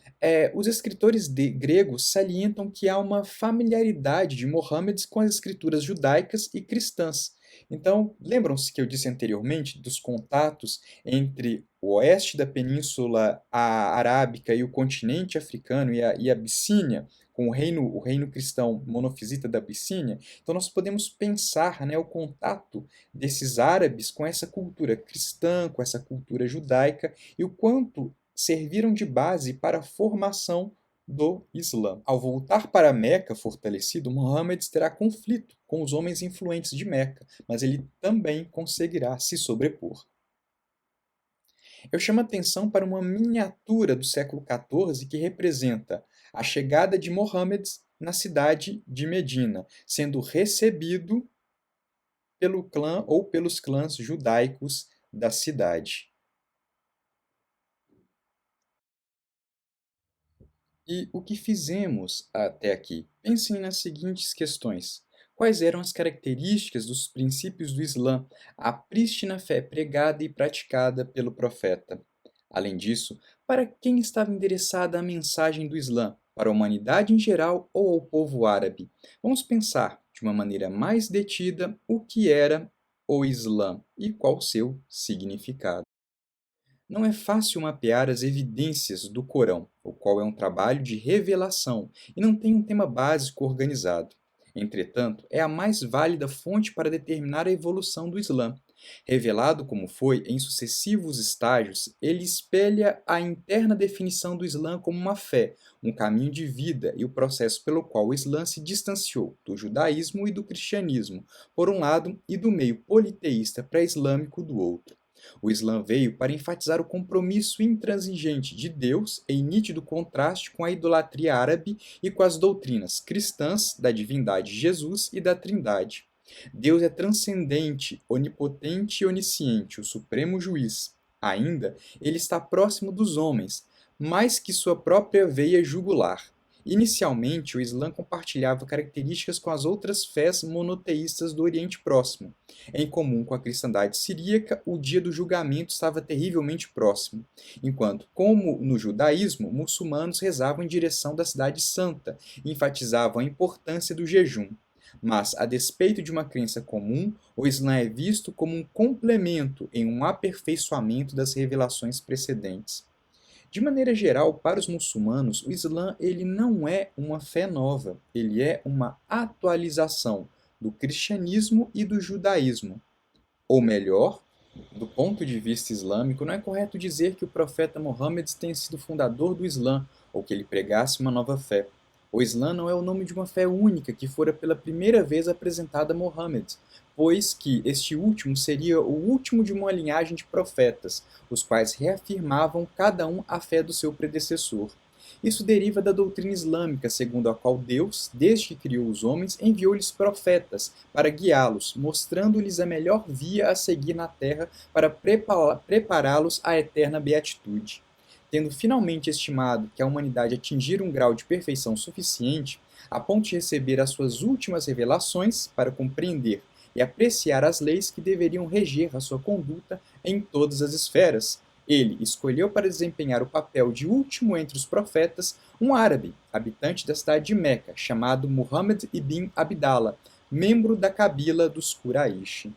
os escritores gregos salientam que há uma familiaridade de Mohammed com as escrituras judaicas e cristãs. Então, lembram-se que eu disse anteriormente dos contatos entre o oeste da Península Arábica e o continente africano e a Abissínia, com o reino cristão monofisita da Abissínia? Então, nós podemos pensar o contato desses árabes com essa cultura cristã, com essa cultura judaica, e o quanto serviram de base para a formação do Islã. Ao voltar para Meca fortalecido, Muhammad terá conflito com os homens influentes de Meca, mas ele também conseguirá se sobrepor. Eu chamo a atenção para uma miniatura do século XIV que representa a chegada de Muhammad na cidade de Medina, sendo recebido pelo clã ou pelos clãs judaicos da cidade. E o que fizemos até aqui? Pensem nas seguintes questões. Quais eram as características dos princípios do Islã, a prístina fé pregada e praticada pelo profeta? Além disso, para quem estava endereçada a mensagem do Islã? Para a humanidade em geral ou ao povo árabe? Vamos pensar, de uma maneira mais detida, o que era o Islã e qual seu significado. Não é fácil mapear as evidências do Corão, o qual é um trabalho de revelação e não tem um tema básico organizado. Entretanto, é a mais válida fonte para determinar a evolução do Islã. Revelado como foi em sucessivos estágios, ele espelha a interna definição do Islã como uma fé, um caminho de vida e o processo pelo qual o Islã se distanciou do judaísmo e do cristianismo, por um lado, e do meio politeísta pré-islâmico do outro. O Islã veio para enfatizar o compromisso intransigente de Deus em nítido contraste com a idolatria árabe e com as doutrinas cristãs da divindade de Jesus e da Trindade. Deus é transcendente, onipotente e onisciente, o supremo juiz. Ainda, ele está próximo dos homens, mais que sua própria veia jugular. Inicialmente, o Islã compartilhava características com as outras fés monoteístas do Oriente Próximo. Em comum com a cristandade siríaca, o dia do julgamento estava terrivelmente próximo, enquanto, como no judaísmo, muçulmanos rezavam em direção da Cidade Santa e enfatizavam a importância do jejum. Mas, a despeito de uma crença comum, o Islã é visto como um complemento em um aperfeiçoamento das revelações precedentes. De maneira geral, para os muçulmanos, o Islã ele não é uma fé nova, ele é uma atualização do cristianismo e do judaísmo. Ou melhor, do ponto de vista islâmico, não é correto dizer que o profeta Muhammad tenha sido fundador do Islã ou que ele pregasse uma nova fé. O Islã não é o nome de uma fé única que fora pela primeira vez apresentada a Muhammad, pois que este último seria o último de uma linhagem de profetas, os quais reafirmavam cada um a fé do seu predecessor. Isso deriva da doutrina islâmica, segundo a qual Deus, desde que criou os homens, enviou-lhes profetas para guiá-los, mostrando-lhes a melhor via a seguir na terra para prepará-los à eterna beatitude. Tendo finalmente estimado que a humanidade atingira um grau de perfeição suficiente, a ponto de receber as suas últimas revelações para compreender e apreciar as leis que deveriam reger a sua conduta em todas as esferas, ele escolheu para desempenhar o papel de último entre os profetas um árabe, habitante da cidade de Meca, chamado Muhammad ibn Abdallah, membro da cabila dos Quraysh.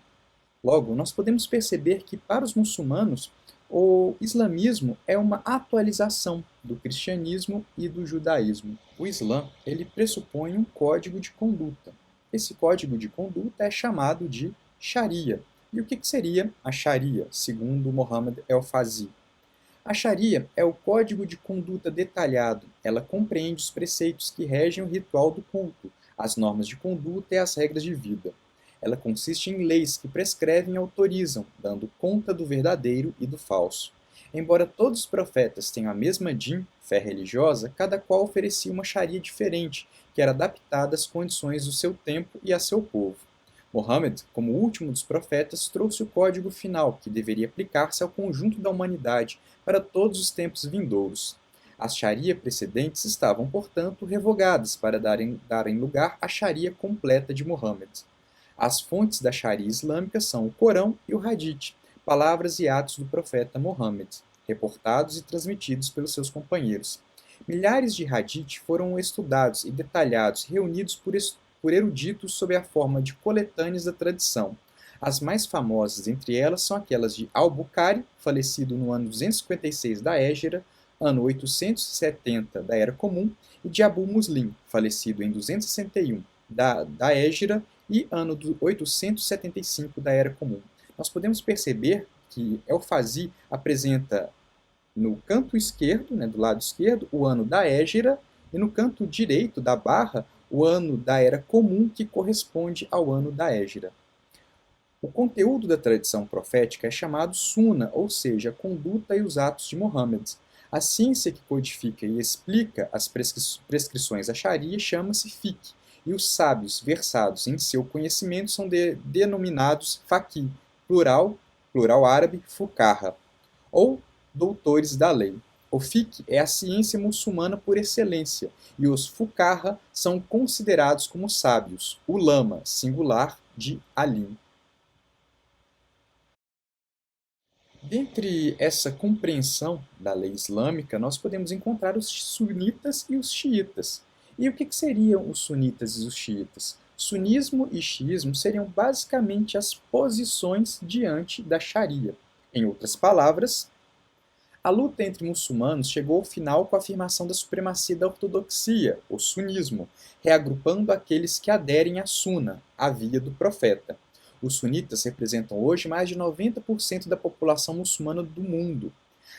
Logo, nós podemos perceber que, para os muçulmanos, o islamismo é uma atualização do cristianismo e do judaísmo. O Islã ele pressupõe um código de conduta. Esse código de conduta é chamado de Sharia. E o que seria a Sharia, segundo Mohammed El-Fazi? A Sharia é o código de conduta detalhado. Ela compreende os preceitos que regem o ritual do culto, as normas de conduta e as regras de vida. Ela consiste em leis que prescrevem e autorizam, dando conta do verdadeiro e do falso. Embora todos os profetas tenham a mesma din, fé religiosa, cada qual oferecia uma sharia diferente, que era adaptada às condições do seu tempo e a seu povo. Mohammed, como o último dos profetas, trouxe o código final, que deveria aplicar-se ao conjunto da humanidade para todos os tempos vindouros. As sharia precedentes estavam, portanto, revogadas para darem lugar à sharia completa de Mohammed. As fontes da Sharia islâmica são o Corão e o Hadith, palavras e atos do profeta Mohammed, reportados e transmitidos pelos seus companheiros. Milhares de hadith foram estudados e detalhados, reunidos por eruditos sob a forma de coletâneas da tradição. As mais famosas entre elas são aquelas de Al-Bukhari, falecido no ano 256 da Égira, ano 870 da Era Comum, e de Abu Muslim, falecido em 261 da Égira, e ano 875 da Era Comum. Nós podemos perceber que El-Fazi apresenta no canto esquerdo, do lado esquerdo, o ano da Égira e no canto direito da barra, o ano da Era Comum, que corresponde ao ano da Hégira. O conteúdo da tradição profética é chamado Sunna, ou seja, a conduta e os atos de Muhammad. A ciência que codifica e explica as prescrições da Sharia chama-se fiqh, e os sábios versados em seu conhecimento são denominados faqih, plural árabe, fuqaha, ou doutores da lei. O fiqh é a ciência muçulmana por excelência, e os fuqaha são considerados como sábios, ulama, singular de alim. Dentre essa compreensão da lei islâmica, nós podemos encontrar os sunitas e os xiitas. E o que seriam os sunitas e os xiitas? Sunismo e xiismo seriam basicamente as posições diante da Sharia. Em outras palavras, a luta entre muçulmanos chegou ao final com a afirmação da supremacia da ortodoxia, o sunismo, reagrupando aqueles que aderem à Sunna, a via do profeta. Os sunitas representam hoje mais de 90% da população muçulmana do mundo.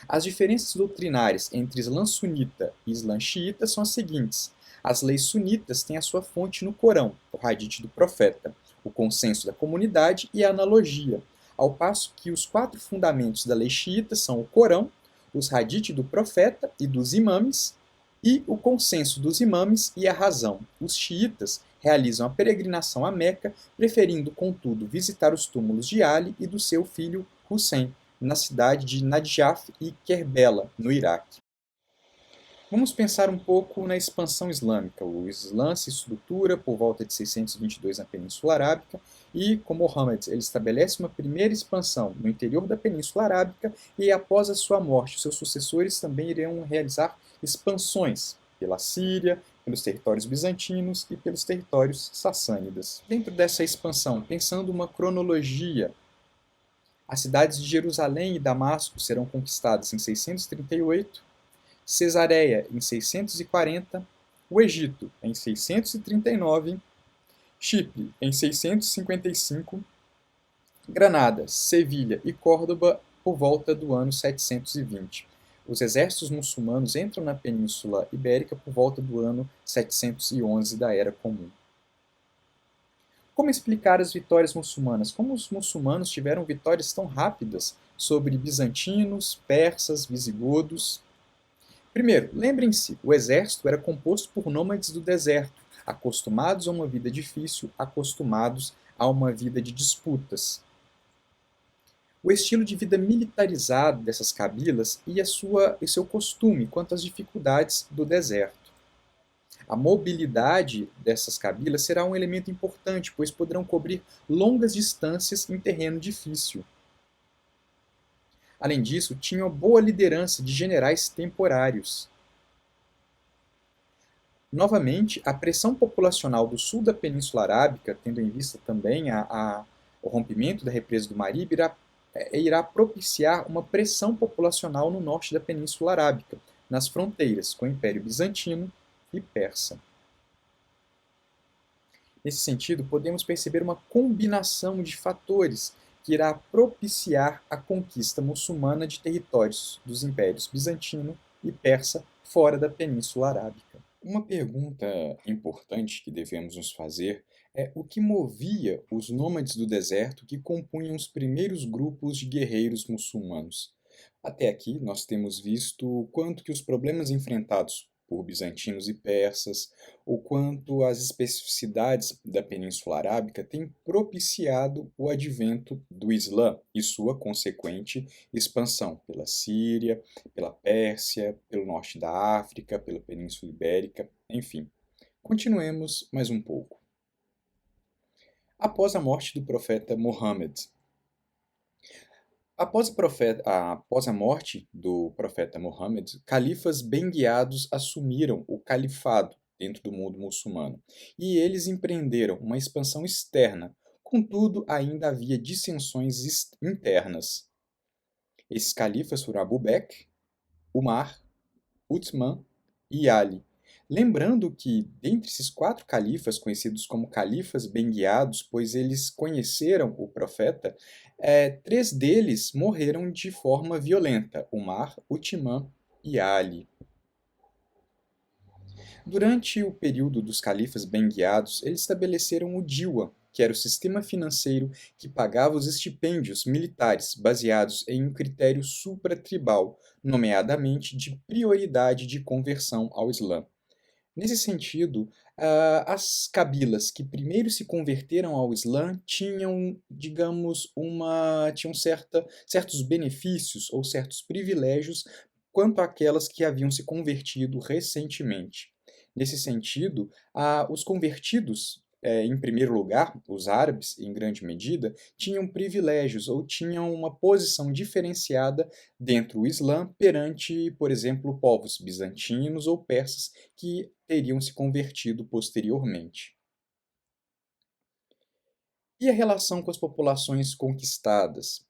As diferenças doutrinárias entre Islã sunita e Islã xiita são as seguintes. As leis sunitas têm a sua fonte no Corão, o Hadith do profeta, o consenso da comunidade e a analogia, ao passo que os 4 fundamentos da lei xiita são o Corão, os Hadith do profeta e dos imames, e o consenso dos imames e a razão. Os xiitas realizam a peregrinação a Meca, preferindo, contudo, visitar os túmulos de Ali e do seu filho Hussein, na cidade de Najaf e Kerbela, no Iraque. Vamos pensar um pouco na expansão islâmica. O Islã se estrutura por volta de 622 na Península Arábica e, com Muhammad, ele estabelece uma primeira expansão no interior da Península Arábica e, após a sua morte, seus sucessores também irão realizar expansões pela Síria, pelos territórios bizantinos e pelos territórios sassânidas. Dentro dessa expansão, pensando uma cronologia, as cidades de Jerusalém e Damasco serão conquistadas em 638, Cesareia em 640, o Egito em 639, Chipre em 655, Granada, Sevilha e Córdoba por volta do ano 720. Os exércitos muçulmanos entram na Península Ibérica por volta do ano 711 da Era Comum. Como explicar as vitórias muçulmanas? Como os muçulmanos tiveram vitórias tão rápidas sobre bizantinos, persas, visigodos? Primeiro, lembrem-se, o exército era composto por nômades do deserto, acostumados a uma vida difícil, acostumados a uma vida de disputas. O estilo de vida militarizado dessas cabilas e seu costume quanto às dificuldades do deserto. A mobilidade dessas cabilas será um elemento importante, pois poderão cobrir longas distâncias em terreno difícil. Além disso, tinham boa liderança de generais temporários. Novamente, a pressão populacional do sul da Península Arábica, tendo em vista também o rompimento da represa do Maribe, irá propiciar uma pressão populacional no norte da Península Arábica, nas fronteiras com o Império Bizantino e Persa. Nesse sentido, podemos perceber uma combinação de fatores que irá propiciar a conquista muçulmana de territórios dos impérios bizantino e persa fora da Península Arábica. Uma pergunta importante que devemos nos fazer é o que movia os nômades do deserto que compunham os primeiros grupos de guerreiros muçulmanos. Até aqui, nós temos visto o quanto que os problemas enfrentados por bizantinos e persas, o quanto as especificidades da Península Arábica têm propiciado o advento do Islã e sua consequente expansão pela Síria, pela Pérsia, pelo norte da África, pela Península Ibérica, enfim. Continuemos mais um pouco. Após a morte do profeta Muhammad. Após a morte do profeta Muhammad, califas bem guiados assumiram o califado dentro do mundo muçulmano, e eles empreenderam uma expansão externa, contudo ainda havia dissensões internas. Esses califas foram Abu Bakr, Umar, Uthman e Ali. Lembrando que, dentre esses 4 califas, conhecidos como califas bem guiados, pois eles conheceram o profeta, 3 deles morreram de forma violenta, Umar, Uthman e Ali. Durante o período dos califas bem-guiados, eles estabeleceram o Diwa, que era o sistema financeiro que pagava os estipêndios militares baseados em um critério supratribal, nomeadamente de prioridade de conversão ao Islã. Nesse sentido, as cabilas que primeiro se converteram ao Islã tinham, digamos, certos benefícios ou certos privilégios quanto àquelas que haviam se convertido recentemente. Nesse sentido, os convertidos, em primeiro lugar, os árabes, em grande medida, tinham privilégios ou tinham uma posição diferenciada dentro do Islã perante, por exemplo, povos bizantinos ou persas que teriam se convertido posteriormente. E a relação com as populações conquistadas?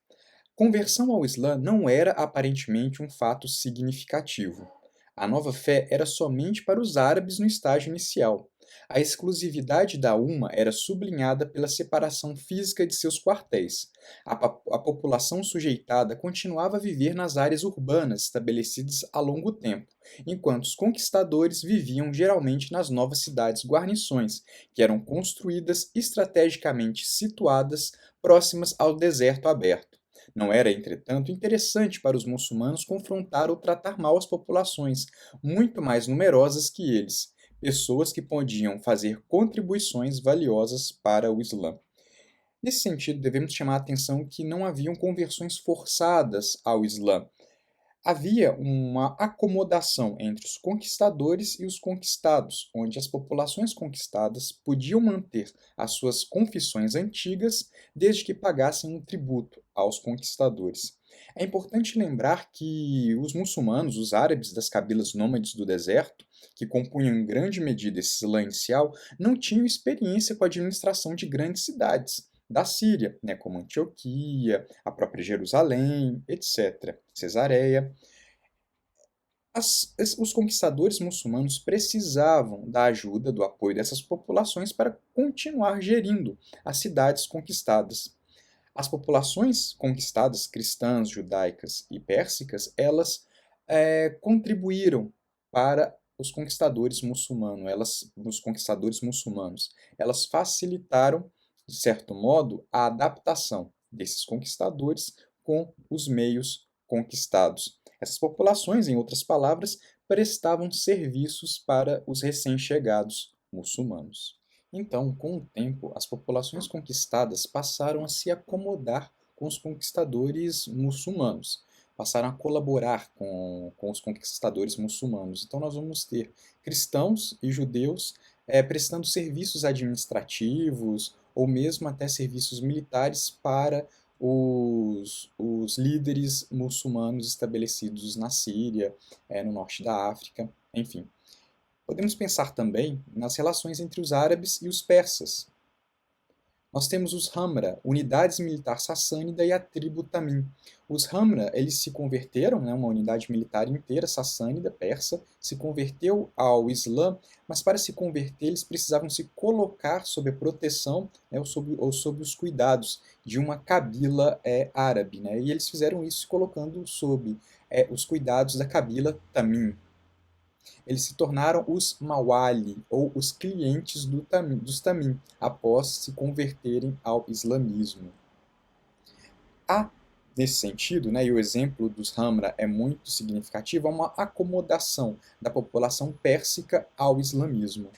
Conversão ao Islã não era aparentemente um fato significativo. A nova fé era somente para os árabes no estágio inicial. A exclusividade da Umma era sublinhada pela separação física de seus quartéis. A população sujeitada continuava a viver nas áreas urbanas estabelecidas a longo tempo, enquanto os conquistadores viviam geralmente nas novas cidades-guarnições, que eram construídas estrategicamente situadas próximas ao deserto aberto. Não era, entretanto, interessante para os muçulmanos confrontar ou tratar mal as populações, muito mais numerosas que eles, pessoas que podiam fazer contribuições valiosas para o Islã. Nesse sentido, devemos chamar a atenção que não haviam conversões forçadas ao Islã. Havia uma acomodação entre os conquistadores e os conquistados, onde as populações conquistadas podiam manter as suas confissões antigas desde que pagassem um tributo aos conquistadores. É importante lembrar que os muçulmanos, os árabes das cabilas nômades do deserto, que compunham em grande medida esse Islã inicial, não tinham experiência com a administração de grandes cidades da Síria, como Antioquia, a própria Jerusalém, etc., Cesareia. Os conquistadores muçulmanos precisavam da ajuda, do apoio dessas populações para continuar gerindo as cidades conquistadas. As populações conquistadas, cristãs, judaicas e pérsicas, elas contribuíram para os conquistadores muçulmanos. Elas facilitaram, de certo modo, a adaptação desses conquistadores com os meios conquistados. Essas populações, em outras palavras, prestavam serviços para os recém-chegados muçulmanos. Então, com o tempo, as populações conquistadas passaram a se acomodar com os conquistadores muçulmanos, passaram a colaborar com os conquistadores muçulmanos. Então, nós vamos ter cristãos e judeus prestando serviços administrativos ou mesmo até serviços militares para os líderes muçulmanos estabelecidos na Síria, no norte da África, enfim. Podemos pensar também nas relações entre os árabes e os persas. Nós temos os Hamra, unidades militares sassânida, e a tribo Tamim. Os Hamra, eles se converteram, uma unidade militar inteira sassânida, persa, se converteu ao Islã, mas para se converter eles precisavam se colocar sob a proteção, ou sob os cuidados de uma cabila árabe. E eles fizeram isso se colocando sob os cuidados da cabila Tamim. Eles se tornaram os Mawali, ou os clientes dos Tamim, após se converterem ao islamismo. Nesse sentido, e o exemplo dos Hamra é muito significativo, há uma acomodação da população pérsica ao islamismo.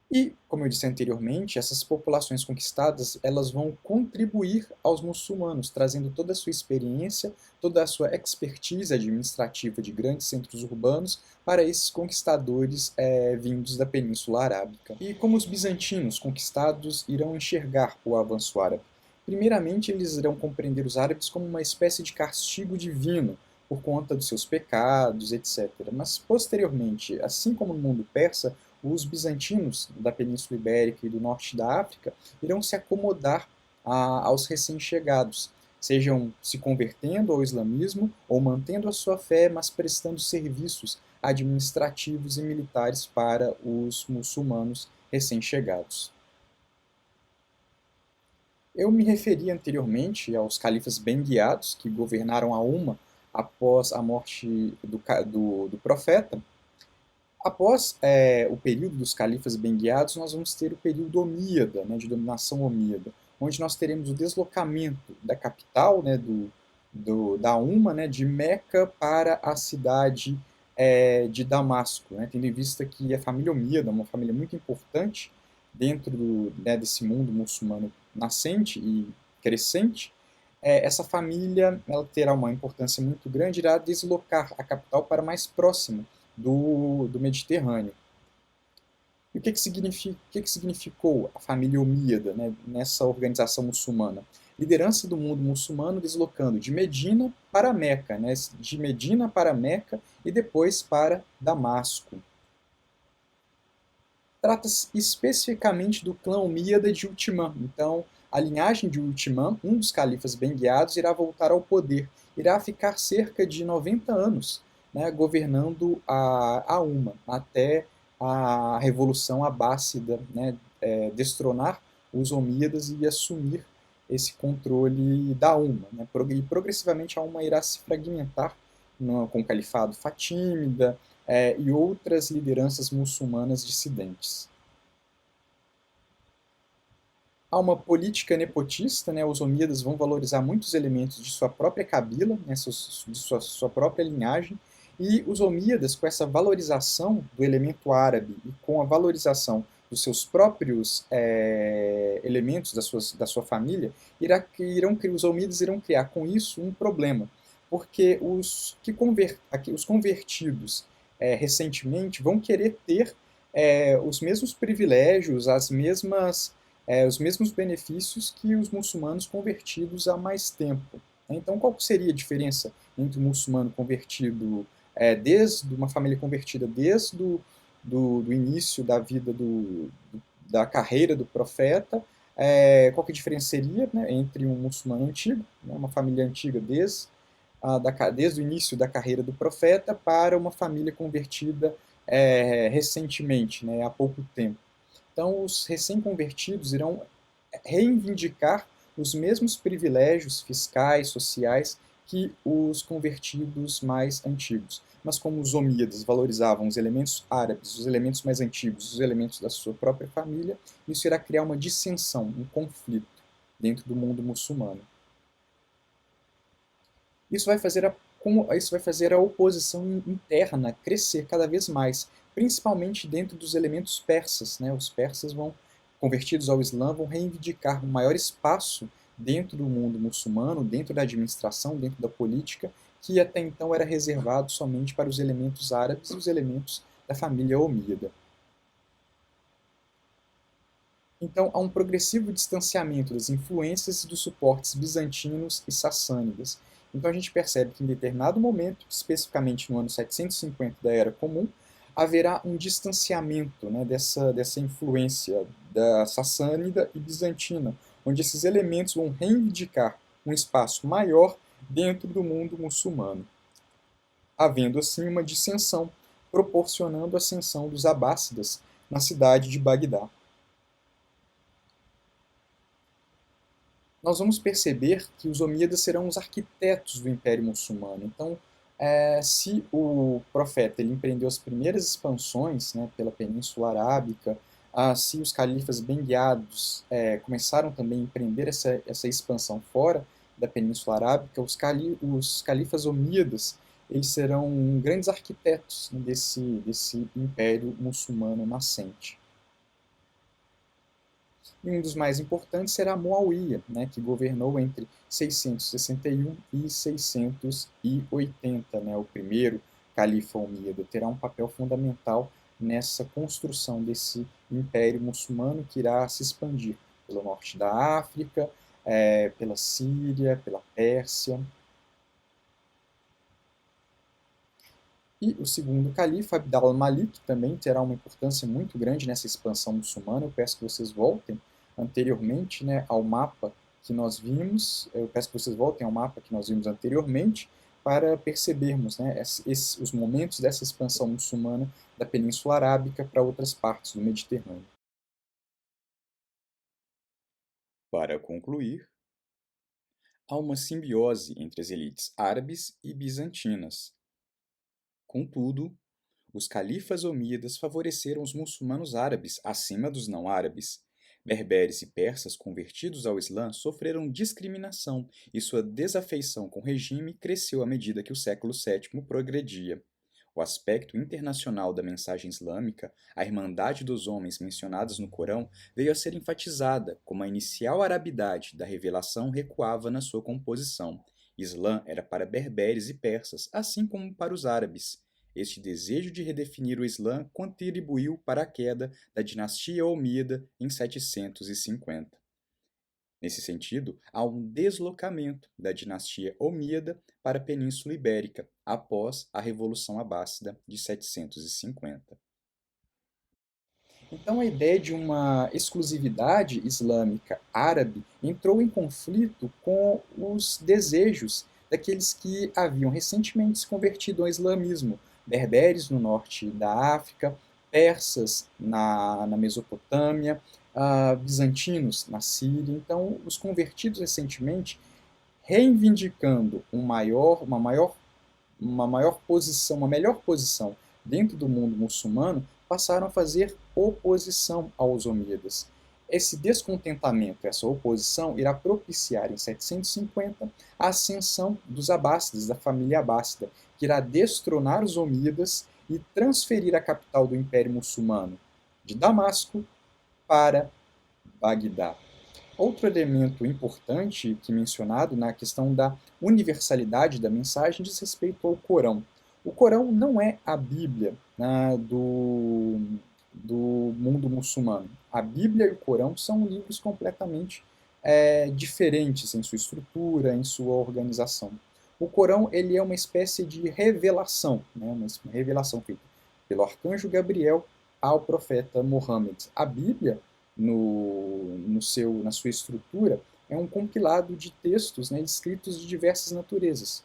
E, como eu disse anteriormente, essas populações conquistadas elas vão contribuir aos muçulmanos, trazendo toda a sua experiência, toda a sua expertise administrativa de grandes centros urbanos para esses conquistadores vindos da Península Arábica. E como os bizantinos conquistados irão enxergar o avanço árabe? Primeiramente, eles irão compreender os árabes como uma espécie de castigo divino por conta dos seus pecados, etc. Mas, posteriormente, assim como no mundo persa, os bizantinos da Península Ibérica e do norte da África irão se acomodar aos recém-chegados, sejam se convertendo ao islamismo ou mantendo a sua fé, mas prestando serviços administrativos e militares para os muçulmanos recém-chegados. Eu me referi anteriormente aos califas bem-guiados que governaram a Umma após a morte do profeta. Após o período dos califas bem guiados, nós vamos ter o período omíada, né, de dominação omíada, onde nós teremos o deslocamento da capital, né, da Uma, né, de Meca para a cidade de Damasco, né, tendo em vista que a família omíada é uma família muito importante dentro né, desse mundo muçulmano nascente e crescente. Essa família ela terá uma importância muito grande, irá deslocar a capital para mais próximo do Mediterrâneo. E o que significou a família omíada, né, nessa organização muçulmana? Liderança do mundo muçulmano deslocando de Medina para Meca, né, de Medina para Meca e depois para Damasco. Trata-se especificamente do clã omíada de Utimã. Então, a linhagem de Utimã, um dos califas bem guiados, irá voltar ao poder. Irá ficar cerca de 90 anos, né, governando a Uma, até a Revolução Abássida, né, destronar os omíadas e assumir esse controle da Uma. Né, e progressivamente a Uma irá se fragmentar com o Califado Fatímida, e outras lideranças muçulmanas dissidentes. Há uma política nepotista, né, os omíadas vão valorizar muitos elementos de sua própria cabila, né, de sua própria linhagem, e os omíadas, com essa valorização do elemento árabe e com a valorização dos seus próprios elementos da sua família, os omíadas irão criar com isso um problema, porque os convertidos recentemente vão querer ter os mesmos privilégios, os mesmos benefícios que os muçulmanos convertidos há mais tempo. Então, qual seria a diferença entre um muçulmano convertido desde uma família convertida desde do início da vida da carreira do profeta? Qual que a diferença seria, né, entre um muçulmano antigo, né, uma família antiga desde o início da carreira do profeta, para uma família convertida recentemente, né, há pouco tempo? Então, os recém-convertidos irão reivindicar os mesmos privilégios fiscais, sociais, que os convertidos mais antigos. Mas como os omíadas valorizavam os elementos árabes, os elementos mais antigos, os elementos da sua própria família, isso irá criar uma dissensão, um conflito dentro do mundo muçulmano. Isso vai fazer a oposição interna crescer cada vez mais, principalmente dentro dos elementos persas, né? Os persas convertidos ao Islã, vão reivindicar um maior espaço dentro do mundo muçulmano, dentro da administração, dentro da política, que até então era reservado somente para os elementos árabes e os elementos da família omíada. Então, há um progressivo distanciamento das influências e dos suportes bizantinos e sassânidas. Então, a gente percebe que em determinado momento, especificamente no ano 750 da Era Comum, haverá um distanciamento, né, dessa influência da sassânida e bizantina, onde esses elementos vão reivindicar um espaço maior dentro do mundo muçulmano, havendo assim uma dissensão, proporcionando a ascensão dos abássidas na cidade de Bagdá. Nós vamos perceber que os omíadas serão os arquitetos do Império Muçulmano. Então, se o profeta ele empreendeu as primeiras expansões, né, pela Península Arábica, se os califas bem guiados começaram também a empreender essa expansão fora da Península Arábica, os califas omíadas eles serão grandes arquitetos, né, desse Império Muçulmano nascente. E um dos mais importantes será Muawiyah, né, que governou entre 661 e 680, né, o primeiro califa omíada. Terá um papel fundamental nessa construção desse império muçulmano que irá se expandir pelo norte da África, pela Síria, pela Pérsia. E o segundo califa, Abd al-Malik, também terá uma importância muito grande nessa expansão muçulmana. Eu peço que vocês voltem anteriormente, né, ao mapa que nós vimos. Eu peço que vocês voltem ao mapa que nós vimos anteriormente para percebermos, né, os momentos dessa expansão muçulmana da Península Arábica para outras partes do Mediterrâneo. Para concluir, há uma simbiose entre as elites árabes e bizantinas. Contudo, Os califas omíadas favoreceram os muçulmanos árabes acima dos não árabes. Berberes e persas convertidos ao Islã sofreram discriminação e sua desafeição com o regime cresceu à medida que o século VII progredia. O aspecto internacional da mensagem islâmica, a irmandade dos homens mencionadas no Corão, veio a ser enfatizada, como a inicial arabidade da revelação recuava na sua composição. Islã era para berberes e persas, assim como para os árabes. Este desejo de redefinir o Islã contribuiu para a queda da dinastia omíada em 750. Nesse sentido, há um deslocamento da dinastia omíada para a Península Ibérica após a Revolução Abássida de 750. Então, a ideia de uma exclusividade islâmica árabe entrou em conflito com os desejos daqueles que haviam recentemente se convertido ao islamismo, berberes no norte da África, persas na Mesopotâmia, bizantinos na Síria. Então, os convertidos recentemente, reivindicando uma maior posição, uma melhor posição dentro do mundo muçulmano, passaram a fazer oposição aos omíadas. Esse descontentamento, essa oposição, irá propiciar em 750 a ascensão dos abássidas, da família abássida, que irá destronar os omíadas e transferir a capital do Império Muçulmano de Damasco para Bagdá. Outro elemento importante que mencionado na questão da universalidade da mensagem diz respeito ao Corão. O Corão não é a Bíblia, né, do mundo muçulmano. A Bíblia e o Corão são livros completamente diferentes em sua estrutura, em sua organização. O Corão ele é uma espécie de revelação, né, uma revelação feita pelo arcanjo Gabriel ao profeta Muhammad. A Bíblia, na sua estrutura, é um compilado de textos, né, escritos de diversas naturezas.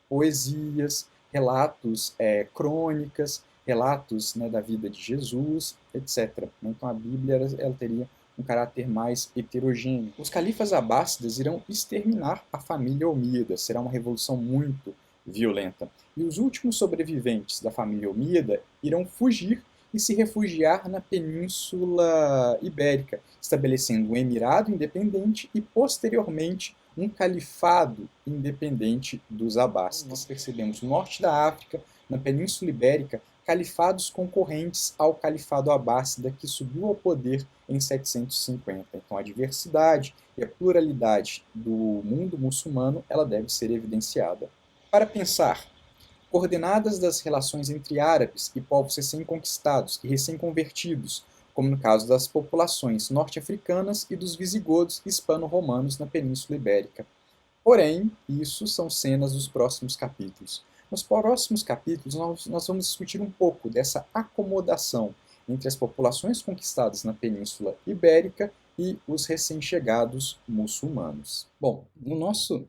Poesias, relatos, crônicas, relatos, né, da vida de Jesus, etc. Então a Bíblia ela teria um caráter mais heterogêneo. Os califas abássidas irão exterminar a família omíada, será uma revolução muito violenta. E os últimos sobreviventes da família omíada irão fugir e se refugiar na Península Ibérica, estabelecendo um emirado independente e, posteriormente, um califado independente dos abássidas. Nós percebemos no norte da África, na Península Ibérica, califados concorrentes ao califado abássida que subiu ao poder em 750. Então a diversidade e a pluralidade do mundo muçulmano ela deve ser evidenciada. Para pensar, coordenadas das relações entre árabes e povos recém-conquistados e recém-convertidos, como no caso das populações norte-africanas e dos visigodos hispano-romanos na Península Ibérica. Porém, isso são cenas dos próximos capítulos. Nos próximos capítulos, nós vamos discutir um pouco dessa acomodação entre as populações conquistadas na Península Ibérica e os recém-chegados muçulmanos. Bom, no nosso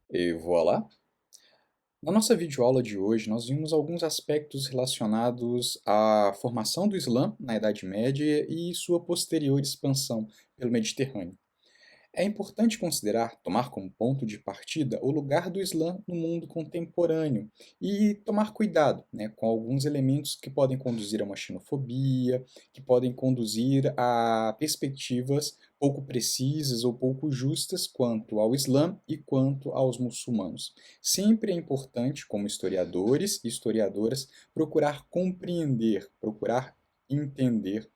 E voilà! Na nossa videoaula de hoje, nós vimos alguns aspectos relacionados à formação do Islã na Idade Média e sua posterior expansão pelo Mediterrâneo. É importante considerar, tomar como ponto de partida, o lugar do Islã no mundo contemporâneo e tomar cuidado, né, com alguns elementos que podem conduzir a uma xenofobia, que podem conduzir a perspectivas pouco precisas ou pouco justas quanto ao Islã e quanto aos muçulmanos. Sempre é importante, como historiadores e historiadoras, procurar compreender, procurar entender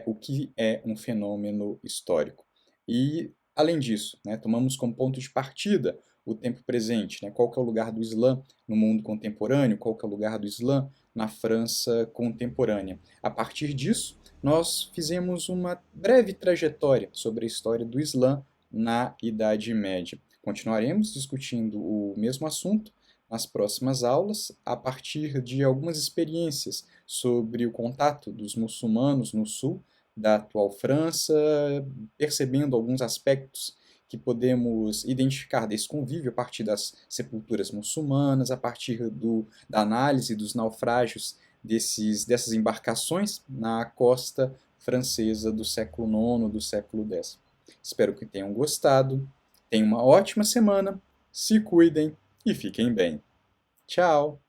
o que é um fenômeno histórico. E além disso, né, tomamos como ponto de partida o tempo presente, né, qual que é o lugar do Islã no mundo contemporâneo, qual que é o lugar do Islã na França contemporânea. A partir disso, nós fizemos uma breve trajetória sobre a história do Islã na Idade Média. Continuaremos discutindo o mesmo assunto nas próximas aulas, a partir de algumas experiências sobre o contato dos muçulmanos no sul da atual França, percebendo alguns aspectos que podemos identificar desse convívio a partir das sepulturas muçulmanas, a partir da análise dos naufrágios dessas embarcações na costa francesa do século IX, do século X. Espero que tenham gostado Tenham uma ótima semana, se cuidem e fiquem bem. Tchau!